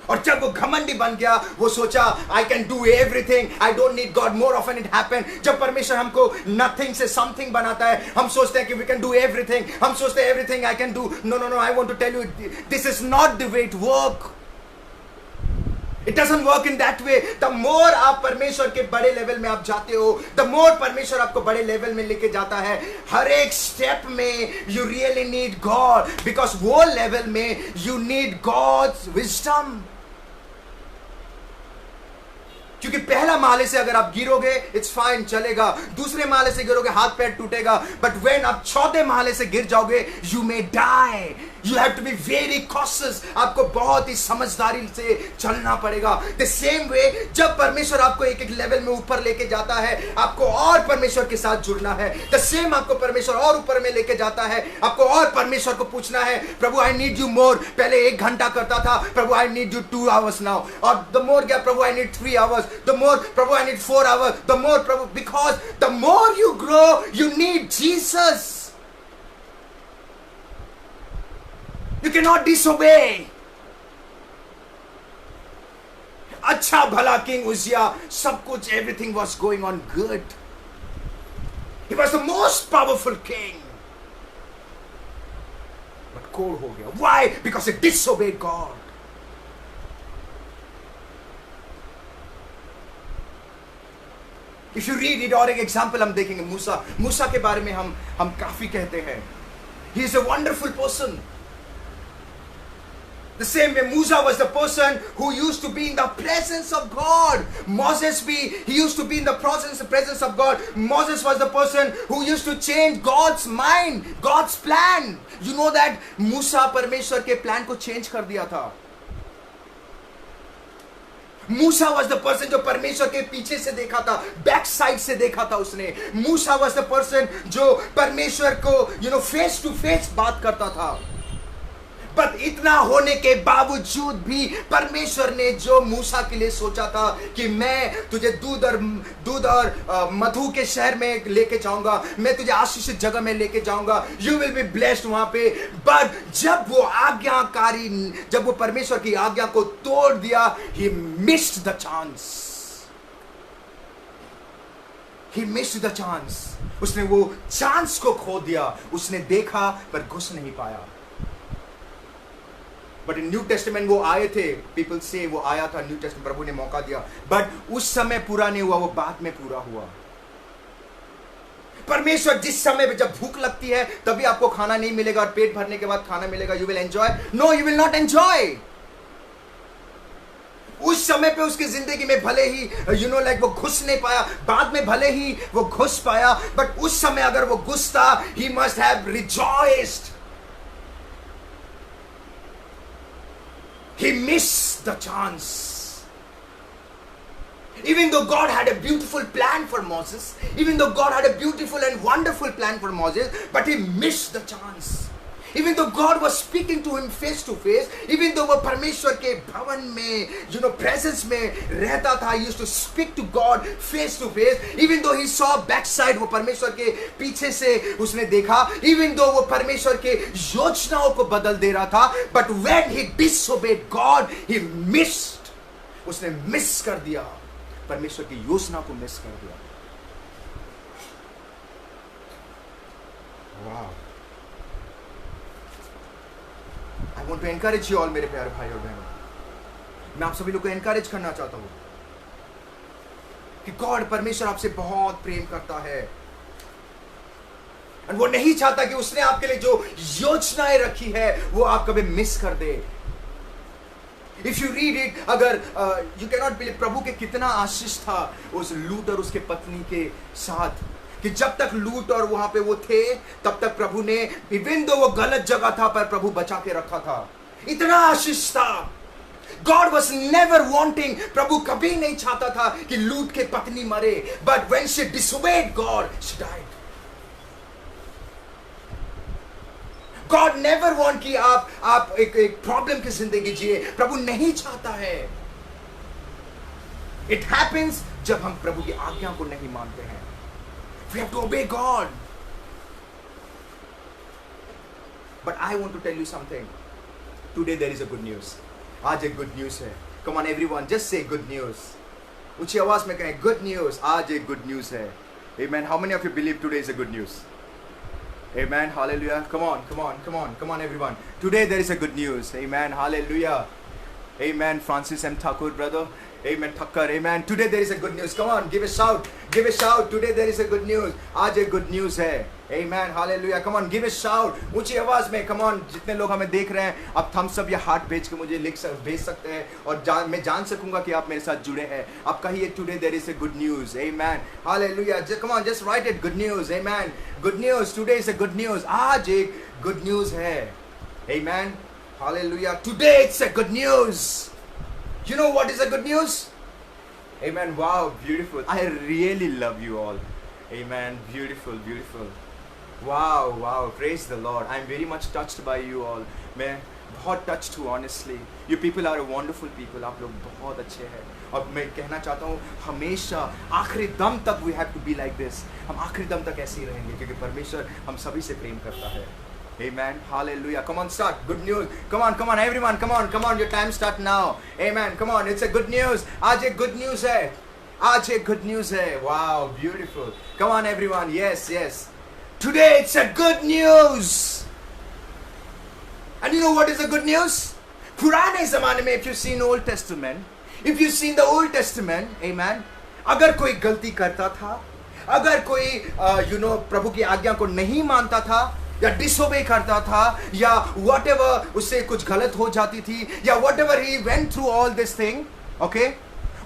और जब वो घमंडी बन गया, वो सोचा आई can do everything, I don't need God. More often it happen, जब परमेश्वर हमको नथिंग से समथिंग बनाता है, हम सोचते हैं कि वी कैन डू एवरीथिंग. हम सोचते हैं everything I can do. No no no, I want to tell you, this is not the way it work. It doesn't work in that way. The more आप परमेश्वर के बड़े level में आप जाते हो, the more परमेश्वर आपको बड़े लेवल में लेके जाता है. हर एक स्टेप में you really need God, because वो लेवल में you need God's wisdom. क्योंकि पहला माले से अगर आप गिरोगे, इट्स फाइन, चलेगा. दूसरे माले से गिरोगे, हाथ पैर टूटेगा. बट व्हेन आप चौथे माले से गिर जाओगे, you may die. You have to be very cautious. आपको बहुत ही समझदारी से चलना पड़ेगा. द सेम वे, जब परमेश्वर आपको एक एक लेवल में ऊपर लेके जाता है, आपको और परमेश्वर के साथ जुड़ना है. द सेम आपको परमेश्वर और ऊपर में लेके जाता है, आपको और परमेश्वर को पूछना है, प्रभु आई नीड यू मोर. पहले 1 घंटा करता था, प्रभु I need you 2 hours now. और द मोर गया, प्रभु I need 3 hours. The more, Prabhu, I need 4 hours. The more, Prabhu, because the more you grow, you need Jesus. You cannot disobey. अच्छा भला किंग उजिया, सब कुछ, everything was going on good. He was the most powerful king. But कोड़ हो गया. Why? Because he disobeyed God. If you read it, और एक example हम देखेंगे. मूसा के बारे में हम काफी कहते हैं. He is a wonderful person. The same way Musa was the person who used to be in the presence of God. He used to be in the presence of God. Moses was the person who used to change God's mind, God's plan. You know that Musa परमेश्वर के plan को change कर दिया था. मूसा was the person जो परमेश्वर के पीछे से देखा था, बैक साइड से देखा था उसने. मूसा was the person जो परमेश्वर को फेस टू फेस बात करता था. पर इतना होने के बावजूद भी परमेश्वर ने जो मूसा के लिए सोचा था कि मैं तुझे दूध और मधु के शहर में लेके जाऊंगा, मैं तुझे आशीषित जगह में लेके जाऊंगा, यू विल बी ब्लेस्ड वहां पे. पर जब वो परमेश्वर की आज्ञा को तोड़ दिया, he missed the chance. He missed the chance. उसने वो चांस को खो दिया. उसने देखा पर घुस नहीं पाया. बट इन न्यू टेस्टामेंट वो आए थे, पीपल से वो आया था न्यू टेस्टामेंट, प्रभु ने मौका दिया, बट उस समय पूरा नहीं हुआ, वो बाद में पूरा हुआ. परमेश्वर जिस समय पे जब भूख लगती है तभी आपको खाना नहीं मिलेगा और पेट भरने के बाद खाना मिलेगा, you will enjoy. No, you will not enjoy. उस समय पे उसकी जिंदगी में भले ही वो घुस नहीं पाया, बाद में भले ही वो घुस पाया, बट उस समय अगर वो घुसता, he must have rejoiced. He missed the chance. Even though God had a beautiful plan for Moses, even though God had a beautiful and wonderful plan for Moses, but he missed the chance. Even though God was speaking to him face to face, even though वो परमेश्वर के भवन में presence में रहता था, he used to speak to God face to face. Even though he saw backside, वो परमेश्वर के पीछे से उसने देखा, even though वो परमेश्वर के योजनाओं को बदल दे रहा था, but when he disobeyed God, he missed. उसने मिस कर दिया, परमेश्वर की योजना को मिस कर दिया. Wow. I want to encourage you all, मेरे प्यारे भाई और बहनों. मैं आप सभी लोग को encourage करना चाहता हूँ कि गॉड, परमेश्वर आपसे बहुत प्रेम करता है और वो नहीं चाहता कि उसने आपके लिए जो योजनाएं रखी है वो आप कभी मिस कर दे. If you read it, अगर you cannot believe प्रभु के कितना आशीष था उस लूट और उसके पत्नी के साथ, कि जब तक लूट और वहां पे वो थे तब तक प्रभु ने, इवन दो वो गलत जगह था, पर प्रभु बचा के रखा था. इतना आशीष था. God was never wanting, प्रभु कभी नहीं चाहता था कि लूट के पत्नी मरे, but when she disobeyed God, she died. God never want कि आप एक प्रॉब्लम की जिंदगी जिए. प्रभु नहीं चाहता है. It happens जब हम प्रभु की आज्ञा को नहीं मानते हैं. We have to obey God. But I want to tell you something. Today there is a good news. आज एक good news है. Come on everyone, just say good news. ऊंची आवाज में कहें good news. आज एक good news है. Amen. How many of you believe today is a good news? Amen. Hallelujah. Come on everyone. Today there is a good news. Amen. Hallelujah. Amen. Francis M. Thakur, brother. Amen. Thakkar. Amen. Today there is a good news. Come on, give a shout. Give a shout. Today there is a good news. आज एक good news है. Amen. Hallelujah. Come on, give a shout. ऊंची आवाज में. Come on. जितने लोग हमें देख रहे हैं, आप thumbs up या हार्ट भेज के मुझे भेज सकते हैं और मैं जान सकूंगा कि आप मेरे साथ जुड़े हैं. आप कहिए today there is a good news. Amen. Hallelujah. Come on, just write it. Good news. Amen. Good news. Today is a good news. आज एक good news है. Amen. Hallelujah. Today it's a good news. You know what is a good news? Amen. Wow, beautiful. I really love you all. Amen. Beautiful, beautiful. Wow, wow. Praise the Lord. I'm very much touched by you all. मैं बहुत touched हूँ honestly. You people are a wonderful people. आप लोग बहुत अच्छे हैं. और मैं कहना चाहता हूँ हमेशा आखिरी दम तक we have to be like this. हम आखिरी दम तक ऐसे ही रहेंगे क्योंकि परमेश्वर हम सभी से प्रेम करता है. Amen. Hallelujah. Come on, start. Good news. Come on, everyone. Come on. Your time start now. Amen. Come on. It's a good news. आज एक good news है. आज एक good news है. Wow, beautiful. Come on, everyone. Yes. Today it's a good news. And you know what is the good news? पुराने ज़माने में, if you've seen Old Testament, if you've seen the Old Testament, Amen. अगर कोई गलती करता था, अगर कोई प्रभु की आज्ञा को नहीं मानता था, या डिसोबे करता था, या whatever उससे कुछ गलत हो जाती थी, या whatever he went through all this thing, okay,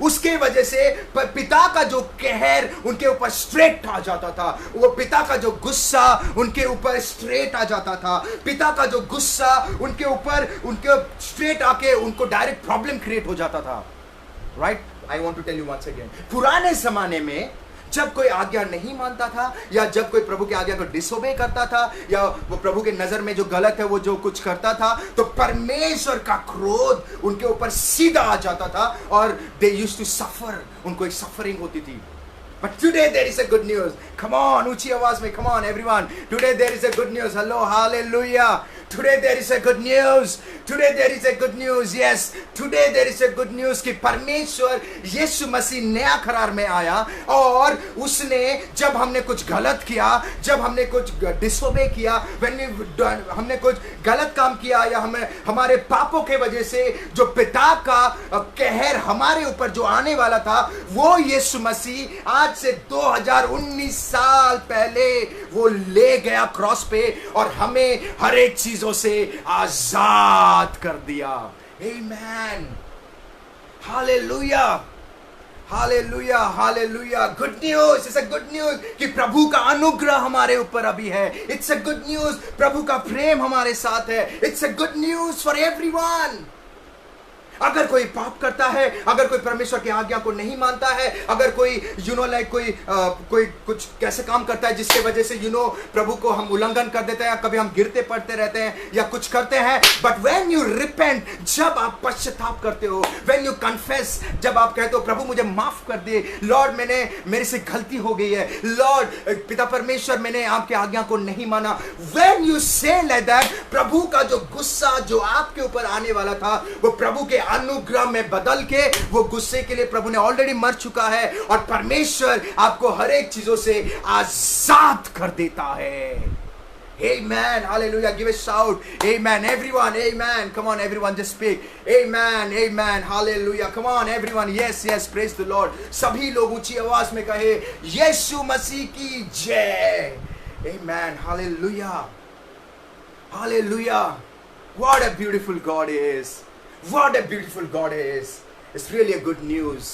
उसके वजह से पिता का जो कहर उनके ऊपर स्ट्रेट आ जाता था. वो पिता का जो गुस्सा उनके ऊपर स्ट्रेट आ जाता था. पिता का जो गुस्सा उनके स्ट्रेट आके उनको डायरेक्ट प्रॉब्लम क्रिएट हो जाता था. Right? I want to tell you once again. पुराने जमाने में जब कोई आज्ञा नहीं मानता था, या जब कोई प्रभु की आज्ञा को डिसोबे करता था, या वो प्रभु के नजर में जो गलत है वो जो कुछ करता था, तो परमेश्वर का क्रोध उनके ऊपर सीधा आ जाता था और they used to suffer. उनको एक सफरिंग होती थी. But today there is a good news. Come on, ऊंची आवाज में. Come on, everyone. Today there is a good news. Hello, hallelujah. Today there is a good news. Today there is a good news. Yes. Today there is a good news कि परमेश्वर यीशु मसीह नया करार में आया और उसने जब हमने कुछ गलत किया, जब हमने कुछ डिसोबे किया, हमने कुछ गलत काम किया, या हमारे पापों के वजह से जो पिता का कहर हमारे ऊपर जो आने वाला था, वो यीशु मसीह आज से 2019 साल पहले वो ले गया क्रॉस पे और हमें हर एक चीजों से आजाद कर दिया. Amen. Hallelujah. Hallelujah. Hallelujah. Good news. It's a good news कि प्रभु का अनुग्रह हमारे ऊपर अभी है. It's a good news. प्रभु का प्रेम हमारे साथ है. It's a good news for everyone. अगर कोई पाप करता है, अगर कोई परमेश्वर की आज्ञा को नहीं मानता है, अगर कोई कोई कुछ कैसे काम करता है जिसके वजह से प्रभु को हम उल्लंघन कर देते हैं, कभी हम गिरते पड़ते रहते हैं या कुछ करते हैं, बट व्हेन यू रिपेंट, जब आप पश्चाताप करते हो, व्हेन यू कन्फेस, जब आप कहते हो प्रभु मुझे माफ कर दे, लॉर्ड मेरे से गलती हो गई है, लॉर्ड पिता परमेश्वर मैंने आपकी आज्ञा को नहीं माना, व्हेन यू से लाइक दैट, प्रभु का जो गुस्सा जो आपके ऊपर आने वाला था वो प्रभु के अनुग्रह में बदल के, वो गुस्से के लिए प्रभु ने ऑलरेडी मर चुका है और परमेश्वर आपको हर एक चीजों से आजाद कर देता है. Amen. Hallelujah. Give a shout. Amen. Everyone. Amen. Come on, everyone. Just speak. Amen. Amen. Hallelujah. Come on, everyone. Yes. Praise the Lord. सभी लोग ऊंची आवाज में कहे यीशु मसीह की जय. Amen. Hallelujah. Hallelujah. What a beautiful God is. What a beautiful God is. It's really a good news.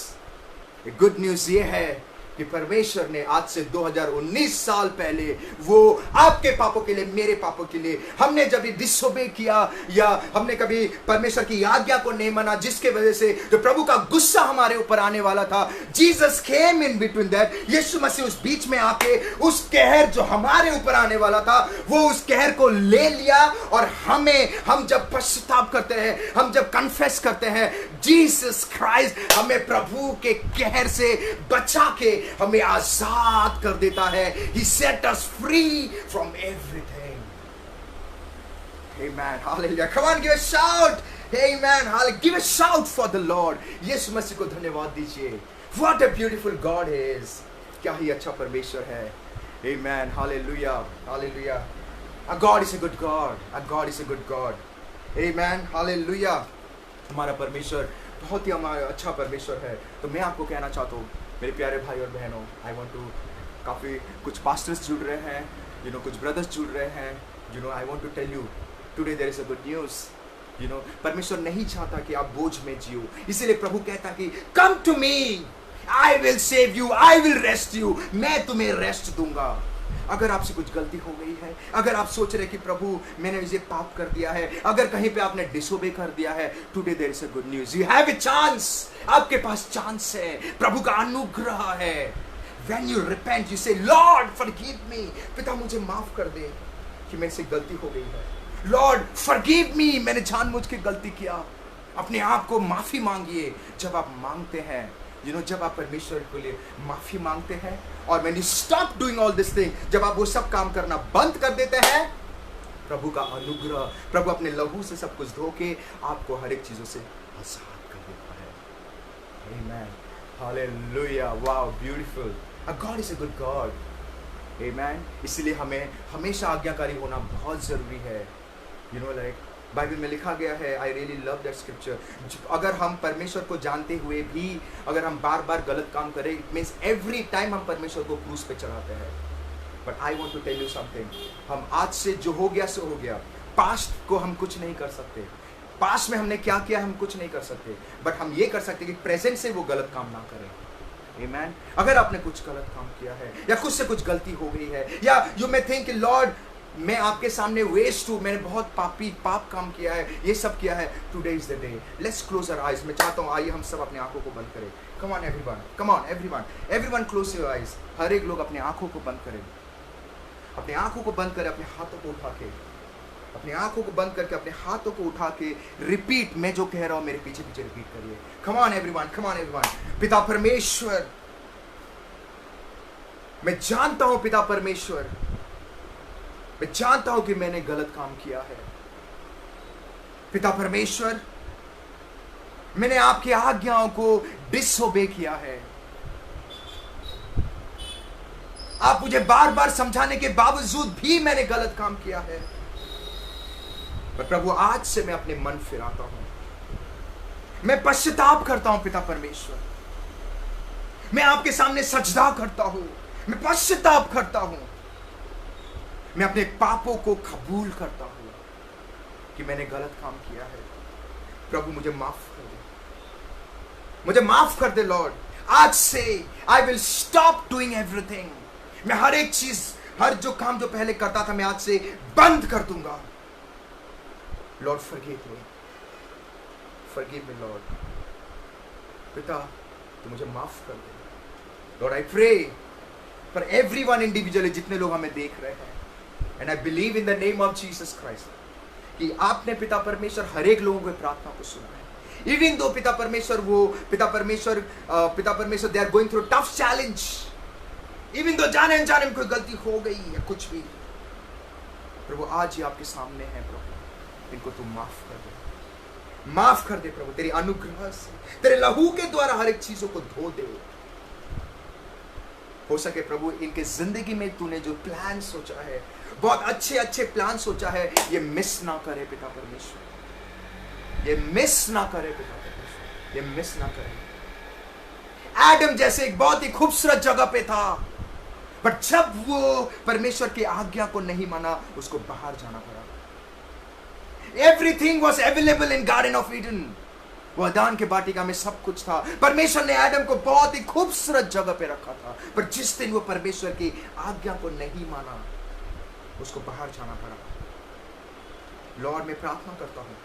A good news ये है कि परमेश्वर ने आज से 2019 साल पहले वो आपके पापों के लिए, मेरे पापों के लिए, हमने जब डिसोबे किया या हमने कभी परमेश्वर की आज्ञा को नहीं माना, जिसके वजह से जो प्रभु का गुस्सा हमारे ऊपर आने वाला था, Jesus came in between that. यीशु मसीह उस बीच में आके उस कहर जो हमारे ऊपर आने वाला था, वो उस कहर को ले लिया और हम जब पश्चाताप करते हैं, हम जब कन्फेस करते हैं, जीसस क्राइस्ट हमें प्रभु के कहर से बचा के हमें आजाद कर देता है. He set us free from everything. Amen. Hallelujah. Come on, give a shout. Amen. Hallelujah. Give a shout for the Lord. यीशु मसीह को धन्यवाद दीजिए. What a beautiful God is. क्या ही अच्छा परमेश्वर है. Amen. Hallelujah. Hallelujah. Our God is a good God. Our God is a good God. Amen. Hallelujah. हमारा परमेश्वर बहुत ही हमारा अच्छा परमेश्वर है। तो मैं आपको कहना चाहता हूँ मेरे प्यारे भाई और बहनों, आई वांट टू, काफ़ी कुछ पास्टर्स जुड़ रहे हैं, कुछ ब्रदर्स जुड़ रहे हैं, I want to tell you today there is a good news. परमेश्वर नहीं चाहता कि आप बोझ में जियो, इसीलिए प्रभु कहता कि come to me, I will save you, I will rest you, मैं तुम्हें रेस्ट दूंगा। अगर आपसे कुछ गलती हो गई है, अगर आप सोच रहे कि प्रभु मैंने इसे पाप कर दिया है, अगर कहीं पे आपने डिसोबे कर दिया है, today there is a good news, you have a chance, आपके पास चांस है, प्रभु का अनुग्रह है। When you repent, you say, Lord, forgive me, पिता मुझे माफ कर दे कि मेरे से गलती हो गई है। Lord, forgive me, मैंने जानबूझ के गलती किया। अपने आप को माफी मांगिए। जब आप मांगते हैं, जब आप परमेश्वर के लिए माफी मांगते हैं, और when you stop doing all this thing, जब आप वो सब काम करना बंद कर देते हैं, प्रभु का अनुग्रह, प्रभु अपने लहू से सब कुछ धो के आपको हर एक चीजों से आजाद कर देता है। Amen. Hallelujah. Wow, beautiful. God is a good God. Amen. इसलिए हमें हमेशा आज्ञाकारी होना बहुत जरूरी है। बाइबल में लिखा गया है, I really love that scripture, अगर हम परमेश्वर को जानते हुए भी अगर हम बार बार गलत काम करें, इट मीन्स एवरी टाइम हम परमेश्वर को क्रूस पे चढ़ाते हैं। But I want to tell you something, हम आज से जो हो गया सो हो गया। पास्ट को हम कुछ नहीं कर सकते, पास्ट में हमने क्या किया हम कुछ नहीं कर सकते, बट हम ये कर सकते कि प्रेजेंट से वो गलत काम ना करें। Amen. अगर आपने कुछ गलत काम किया है या खुद से कुछ गलती हो गई है, या यू मे थिंक लॉर्ड मैं आपके सामने वेस्ट हूँ, मैंने बहुत पाप काम किया है, ये सब किया है, today is the day, let's close our eyes. मैं चाहता हूँ आइए हम सब अपने आंखों को बंद करें। Come on everyone, come on everyone close your eyes. हर एक लोग अपने आंखों को बंद करें, अपने आंखों को बंद करें, अपने हाथों को उठा के, अपने आंखों को बंद करके अपने हाथों को उठा के रिपीट, मैं जो कह रहा हूं मेरे पीछे पीछे रिपीट करिए। कम on everyone, come on everyone. पिता परमेश्वर, मैं जानता हूं पिता परमेश्वर, मैं जानता हूं कि मैंने गलत काम किया है। पिता परमेश्वर, मैंने आपकी आज्ञाओं को डिसओबे किया है। आप मुझे बार बार समझाने के बावजूद भी मैंने गलत काम किया है। पर प्रभु आज से मैं अपने मन फिराता हूं, मैं पश्चाताप करता हूं पिता परमेश्वर, मैं आपके सामने सजदा करता हूं, मैं पश्चाताप करता हूं, मैं अपने पापों को कबूल करता हूं कि मैंने गलत काम किया है। प्रभु मुझे माफ कर दे, मुझे माफ कर दे लॉर्ड। आज से I will stop doing everything, मैं हर एक चीज, हर जो काम जो पहले करता था मैं आज से बंद कर दूंगा। Lord forgive me Lord. पिता तू मुझे माफ कर दे Lord. I pray for everyone individually, जितने लोग हमें देख रहे हैं, and I believe in the name of Jesus Christ कि आपने पिता परमेश्वर हर एक लोगों की प्रार्थना को सुना है। इवन दो पिता परमेश्वर they are going through tough challenge, even though जाने अनजाने में कोई गलती हो गई या कुछ भी, प्रभु आज ही आपके सामने है। प्रभु इनको तू माफ कर दे, माफ कर दे प्रभु, तेरी अनुग्रह से, तेरे लहू के द्वारा हर एक चीजों को धो दे। हो सके प्रभु इनके जिंदगी में तूने जो प्लान सोचा है, बहुत अच्छे अच्छे प्लान सोचा है, ये मिस ना करे पिता परमेश्वर, ये मिस ना करे पिता परमेश्वर, ये मिस ना करे। एडम जैसे एक बहुत ही खूबसूरत जगह पे था, बट जब वो परमेश्वर की आज्ञा को नहीं माना, उसको बाहर जाना पड़ा। Everything was available in Garden of Eden. वो अदान के बाटिका में सब कुछ था। परमेश्वर ने आदम को बहुत ही खूबसूरत जगह पे रखा था, पर जिस दिन वो परमेश्वर की आज्ञा को नहीं माना, उसको बाहर जाना पड़ा। लॉर्ड मैं प्रार्थना करता हूँ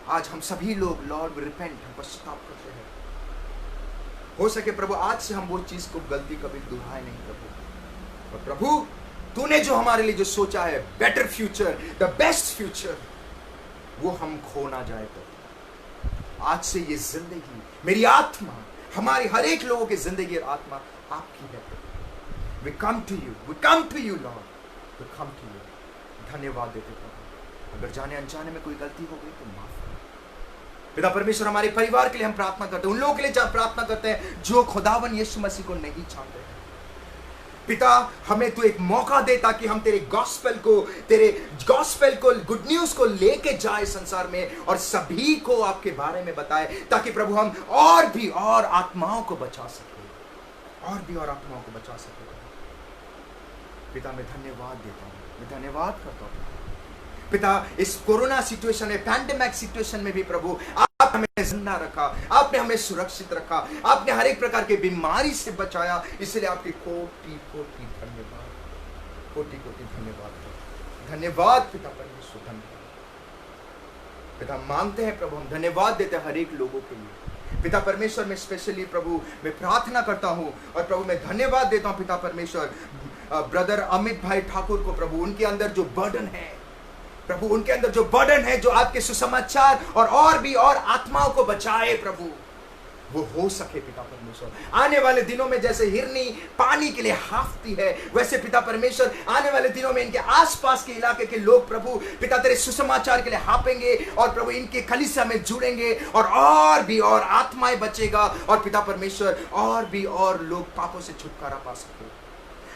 आज हम सभी लोग, लॉर्ड रिपेंट, हम पश्चाताप करते हैं। हो सके प्रभु आज से हम वो चीज को, गलती कभी दोहराए नहीं प्रभु। और प्रभु तूने जो हमारे लिए जो सोचा है, better future, the best future, वो हम खो ना जाए। तो आज से ये जिंदगी, मेरी आत्मा, हमारी हर एक लोगों की जिंदगी और आत्मा आपकी है। We come to you Lord, we come to you. धन्यवाद देते प्रभु। अगर जाने अनजाने में कोई गलती हो गई तो माफ करो पिता परमेश्वर। हमारे परिवार के लिए हम प्रार्थना करते हैं, उन लोगों के लिए प्रार्थना करते हैं जो खुदावन यीशु मसीह को नहीं जानते हैं। पिता हमें तू एक मौका दे ताकि हम तेरे गॉस्पेल को गुड न्यूज को लेके जाए संसार में और सभी को आपके बारे में बताए, ताकि प्रभु हम और भी और आत्माओं को बचा सके, और भी और आत्माओं को बचा सके। पिता मैं धन्यवाद देता हूँ, मैं धन्यवाद करता हूँ पिता, इस कोरोना सिचुएशन में, पैंडेमिक सिचुएशन में भी प्रभु आप हमें जिंदा रखा, आपने हमें सुरक्षित रखा, आपने हर एक प्रकार की बीमारी से बचाया, इसलिए आपकी कोटि कोटि धन्यवाद, कोटि कोटि धन्यवाद। धन्यवाद पिता परमेश्वर, धन्यवाद पिता। मांगते हैं प्रभु, हम धन्यवाद देते हैं हर एक लोगों के लिए। पिता परमेश्वर में स्पेशली प्रभु मैं प्रार्थना करता हूं और प्रभु मैं धन्यवाद देता हूं पिता परमेश्वर ब्रदर अमित भाई ठाकुर को, प्रभु उनके अंदर जो बर्डन है, प्रभु उनके अंदर जो बर्डन है, जो आपके सुसमाचार और भी और आत्माओं को बचाए प्रभु, वो हो सके पिता परमेश्वर। आने वाले दिनों में जैसे हिरनी पानी के लिए हाफती है, वैसे पिता परमेश्वर आने वाले दिनों में इनके आसपास के इलाके के लोग प्रभु पिता तेरे सुसमाचार के लिए हापेंगे और प्रभु इनके कलीसिया में जुड़ेंगे और भी और आत्माएं बचेगा और पिता परमेश्वर और भी और लोग पापों से छुटकारा पा सके।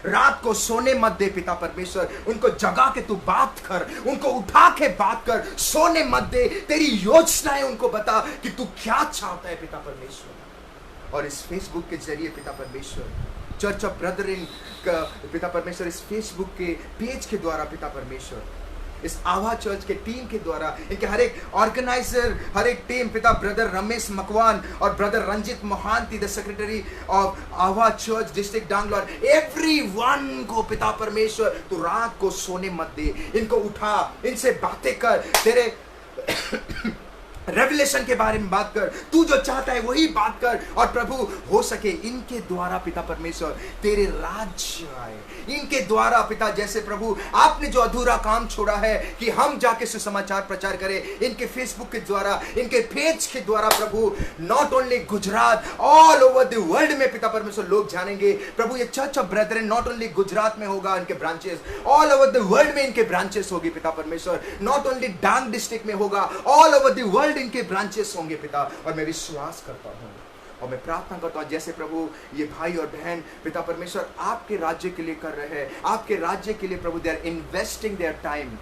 रात को सोने मत दे पिता परमेश्वर, उनको जगा के तू बात कर, उनको उठा के बात कर, सोने मत दे, तेरी योजनाएं उनको बता कि तू क्या चाहता है पिता परमेश्वर। और इस फेसबुक के जरिए पिता परमेश्वर चर्च ऑफ ब्रदरिन का पिता परमेश्वर इस फेसबुक के पेज के द्वारा पिता परमेश्वर इस आवा चर्च के टीम के द्वारा, इनके हर एक ऑर्गेनाइजर, हर एक टीम पिता ब्रदर रमेश मकवान और brother Ranjit Mohanty the secretary of our church district डांगलोर, एवरीवन को पिता परमेश्वर तू रात को सोने मत दे, इनको उठा, इनसे बातें कर, तेरे रेवलेशन के बारे में बात कर, तू जो चाहता है वही बात कर और प्रभु हो सके इनके द्वारा पिता परमेश्वर तेरे राज्य आए, इनके द्वारा पिता जैसे प्रभु आपने जो अधूरा काम छोड़ा है कि हम जाके सुसमाचार प्रचार करें, इनके फेसबुक के द्वारा, इनके पेज के द्वारा प्रभु not only Gujarat, all over the world में पिता परमेश्वर लोग जानेंगे प्रभु। ये church of brethren not only Gujarat में होगा, इनके branches all over the world में इनके ब्रांचेस होगी पिता परमेश्वर, नॉट ओनली डांग डिस्ट्रिक्ट में होगा, ऑल ओवर द वर्ल्ड इनके ब्रांचेस होंगे पिता। और मैं विश्वास करता हूं और मैं प्रार्थना करता हूं जैसे प्रभु ये भाई और बहन पिता परमेश्वर आपके राज्य के लिए कर रहे हैं, आपके राज्य के लिए प्रभु they are investing their time,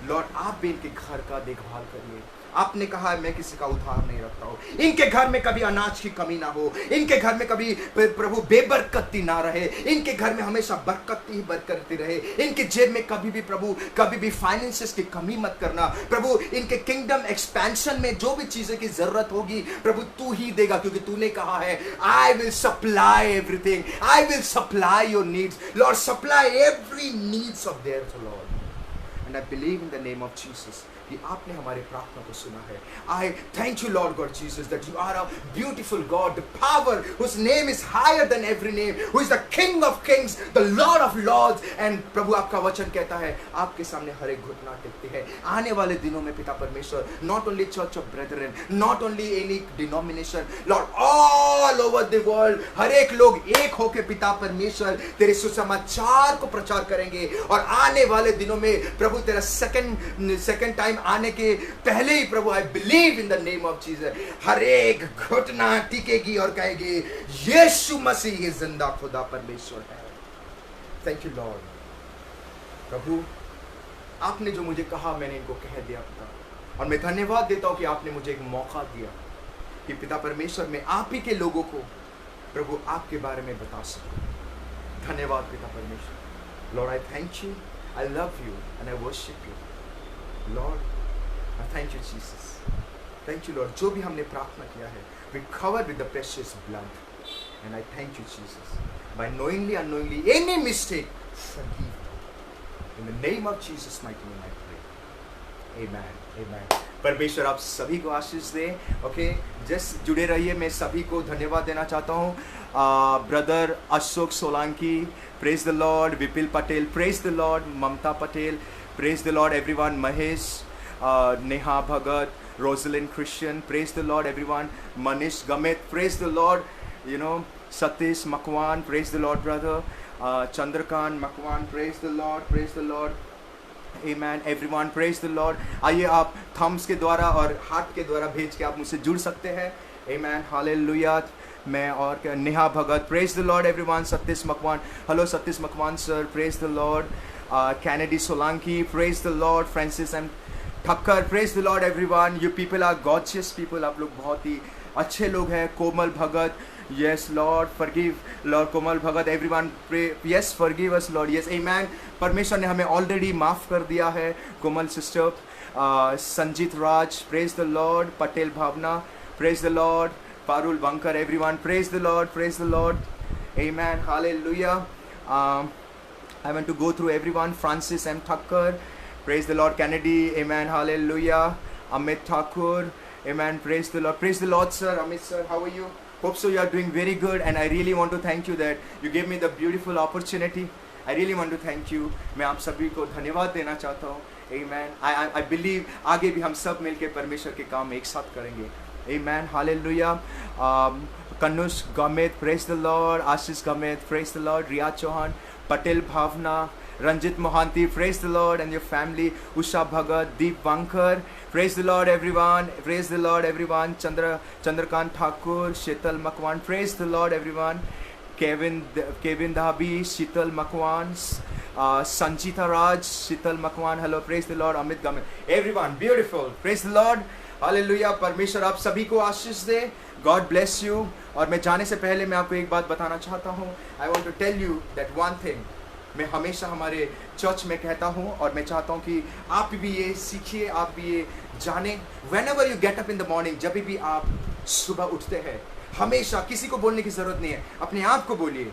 Lord आप भी इनके घर का देखभाल करिए। आपने कहा है मैं किसी का उधार नहीं रखता हूं, इनके घर में कभी अनाज की कमी ना हो, इनके घर में कभी प्रभु बेबरकती ना रहे, इनके घर में हमेशा बरकती ही बरकती रहे, इनके जेब में कभी भी प्रभु कभी भी फाइनेंसेस की कमी मत करना प्रभु। इनके किंगडम एक्सपेंशन में जो भी चीजें की जरूरत होगी प्रभु तू ही देगा, क्योंकि तूने कहा है I will supply everything, I will supply your needs Lord, supply every needs of theirs Lord. And I believe in the name of Jesus कि आपने हमारे प्रार्थना को सुना है। I thank you Lord God Jesus that you are a beautiful God, the power whose name is higher than every name, who is the king of kings, the Lord of lords. And प्रभु आपका वचन कहता है आपके सामने हर एक घुटना टेकते हैं। आने वाले दिनों में पिता परमेश्वर not only church of brethren, not only any denomination Lord, all over the world हर एक लोग एक होके पिता परमेश्वर तेरे सुसमाचार को प्रचार करेंगे। और आने वाले दिनों में प्रभु तेरा सेकंड टाइम आने के पहले ही प्रभु I believe in the name of Jesus हर एक घुटना टिकेगी और कहेगी यीशु मसीह ही जिंदा खुदा परमेश्वर है। Thank you Lord. प्रभु आपने जो मुझे कहा मैंने इनको कह दिया पिता, और मैं धन्यवाद देता हूं कि आपने मुझे एक मौका दिया कि पिता परमेश्वर में आप ही के लोगों को प्रभु आपके बारे में बता सकूं। धन्यवाद पिता परमेश्वर। Lord I thank you, I love you and I worship you Lord, I thank you Jesus. Thank you Lord. जो भी हमने प्रार्थना किया है, we covered with the precious blood, and I thank you Jesus. By knowingly, unknowingly, any mistake, forgive. In the name of Jesus, mighty name I pray. Amen. Amen. परमेश्वर आप सभी को आशीष दे। ओके, जस्ट जुड़े रहिए। मैं सभी को धन्यवाद देना चाहता हूँ। Brother Ashok Solanki, praise the Lord. Vipil Patel, praise the Lord. Mamta Patel, praise the Lord everyone. Mahesh, Neha Bhagat, Rosalind Christian, praise the Lord everyone. Manish Gamit, praise the Lord. You know, Satish Makwan, praise the Lord brother. Chandrakant Makwan, praise the Lord, praise the Lord. Amen everyone, praise the Lord. आइए आप Thums के द्वारा और heart के द्वारा भेज के आप मुझसे जुड़ सकते हैं। Amen, hallelujah. मैं और Neha Bhagat, praise the Lord everyone. Satish Makwan, hello Satish Makwan sir, praise the Lord. Kennedy Solanki, praise the Lord. Francis M Thakkar, praise the Lord everyone. You people are gorgeous people, आप लोग बहुत ही अच्छे लोग हैं। Komal Bhagat, yes Lord forgive Lord. Komal Bhagat, everyone pray, yes forgive us Lord, yes amen. परमेश्वर ने हमें ऑलरेडी माफ़ कर दिया है। Komal sister, Sanjeet Raj, praise the Lord. Patel Bhavna, praise the Lord. Parul Bankar, everyone praise the Lord, praise the Lord, amen, hallelujah. I want to go through everyone. Francis M. Thakkar, praise the Lord. Kennedy, amen, hallelujah. Amit Thakur, amen, praise the Lord sir. Amit sir, how are you? Hope so you are doing very good, and I really want to thank you that you gave me the beautiful opportunity. I really want to thank you. मैं आप सभी को धन्यवाद देना चाहता हूँ, amen. I believe आगे भी हम सब मिलके परमेश्वर के काम एक साथ करेंगे, amen, hallelujah. Kanush Gamit, praise the Lord. Ashish Gamit, praise the Lord. Riya Chauhan, Patel Bhavna, Ranjit Mohanty, praise the Lord and your family. Usha Bhagat, Deep Bankar, praise the Lord everyone, praise the Lord everyone. Chandrakant Thakur, Shetal Makwan, praise the Lord everyone. Kevin Dhabi, Shetal Makwan, Sanchita Raj, Shetal Makwan, hello, praise the Lord. Amit Gamit, everyone, beautiful, praise the Lord, hallelujah. परमेश्वर आप सभी को आशीष दे, God bless you. और मैं जाने से पहले मैं आपको एक बात बताना चाहता हूँ. I want to tell you that one thing. मैं हमेशा हमारे चर्च में कहता हूँ और मैं चाहता हूँ कि आप भी ये सीखिए, आप भी ये जाने. Whenever you get up in the morning, जब भी आप सुबह उठते हैं, हमेशा किसी को बोलने की जरूरत नहीं है, अपने आप को बोलिए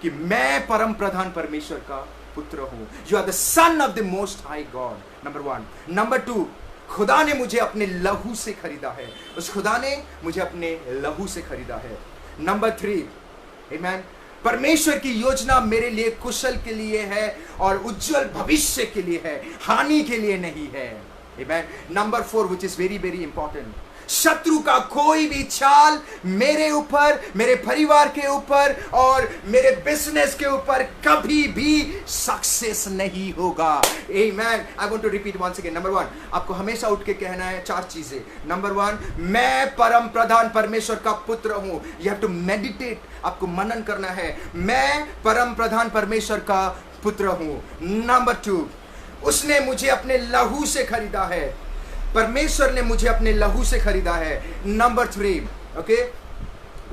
कि मैं परम प्रधान परमेश्वर का पुत्र हूँ. You are the son of the most high God. Number one. Number two. खुदा ने मुझे अपने लहू से खरीदा है. उस खुदा ने मुझे अपने लहू से खरीदा है. नंबर 3, आमेन. परमेश्वर की योजना मेरे लिए कुशल के लिए है और उज्जवल भविष्य के लिए है, हानि के लिए नहीं है. Amen. Number 4, which is very very important. शत्रु का कोई भी चाल मेरे ऊपर, मेरे परिवार के ऊपर और मेरे बिजनेस के ऊपर कभी भी सक्सेस नहीं होगा. Amen. I want to repeat once again. Number 1, आपको हमेशा उठ के कहना है 4 चीजें. नंबर 1, मैं परम प्रधान परमेश्वर का पुत्र हूं. यू हैव टू मेडिटेट, आपको मनन करना है. मैं परम प्रधान परमेश्वर का पुत्र हूं. नंबर 2, उसने मुझे अपने लहू से खरीदा है. परमेश्वर ने मुझे अपने लहू से खरीदा है. नंबर 3, ओके,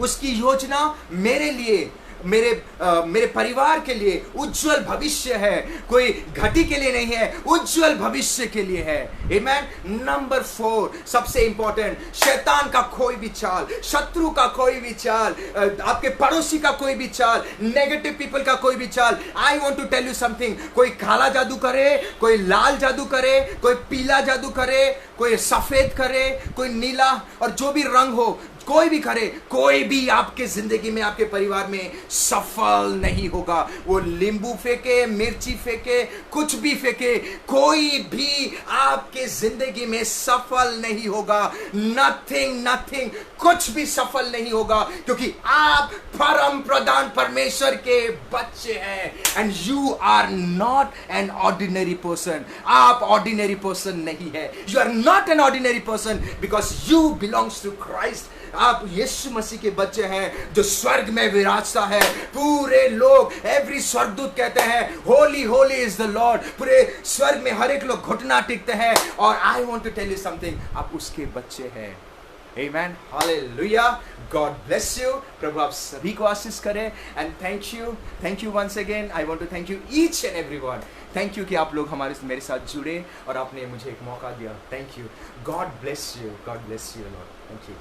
उसकी योजना मेरे लिए, मेरे परिवार के लिए उज्जवल भविष्य है. कोई घटी के लिए नहीं है, उज्जवल भविष्य के लिए है. आमेन. नंबर 4, सबसे इंपॉर्टेंट, शैतान का कोई भी चाल, शत्रु का कोई भी चाल, आपके पड़ोसी का कोई भी चाल, नेगेटिव पीपल का कोई भी चाल. I want to tell you something. कोई काला जादू करे, कोई लाल जादू करे, कोई पीला जादू करे, कोई सफेद करे, कोई नीला, और जो भी रंग हो, कोई भी करे, कोई भी आपके जिंदगी में, आपके परिवार में सफल नहीं होगा. वो नींबू फेंके, मिर्ची फेंके, कुछ भी फेंके, कोई भी आपके जिंदगी में सफल नहीं होगा. नथिंग, कुछ भी सफल नहीं होगा, क्योंकि आप परम प्रधान परमेश्वर के बच्चे हैं. And you are not an ordinary person. आप ऑर्डिनरी पर्सन नहीं है. You are not an ordinary person because you belongs to Christ. आप यीशु मसीह के बच्चे हैं जो स्वर्ग में विराजता है. पूरे लोग, एवरी स्वर्गदूत कहते हैं Holi Holi is the Lord. पूरे स्वर्ग में हर एक लोग घुटना टेकते हैं. और I want to tell you something, आप उसके बच्चे हैं. Amen. Hallelujah. God bless you. प्रभु आप सभी को आशीष करे. And thank you once again. I want to thank you each and everyone. Thank you कि आप लोग मेरे साथ जुड़े और आपने मुझे एक मौका दिया. Thank you. God bless you. God bless you Lord. Thank you.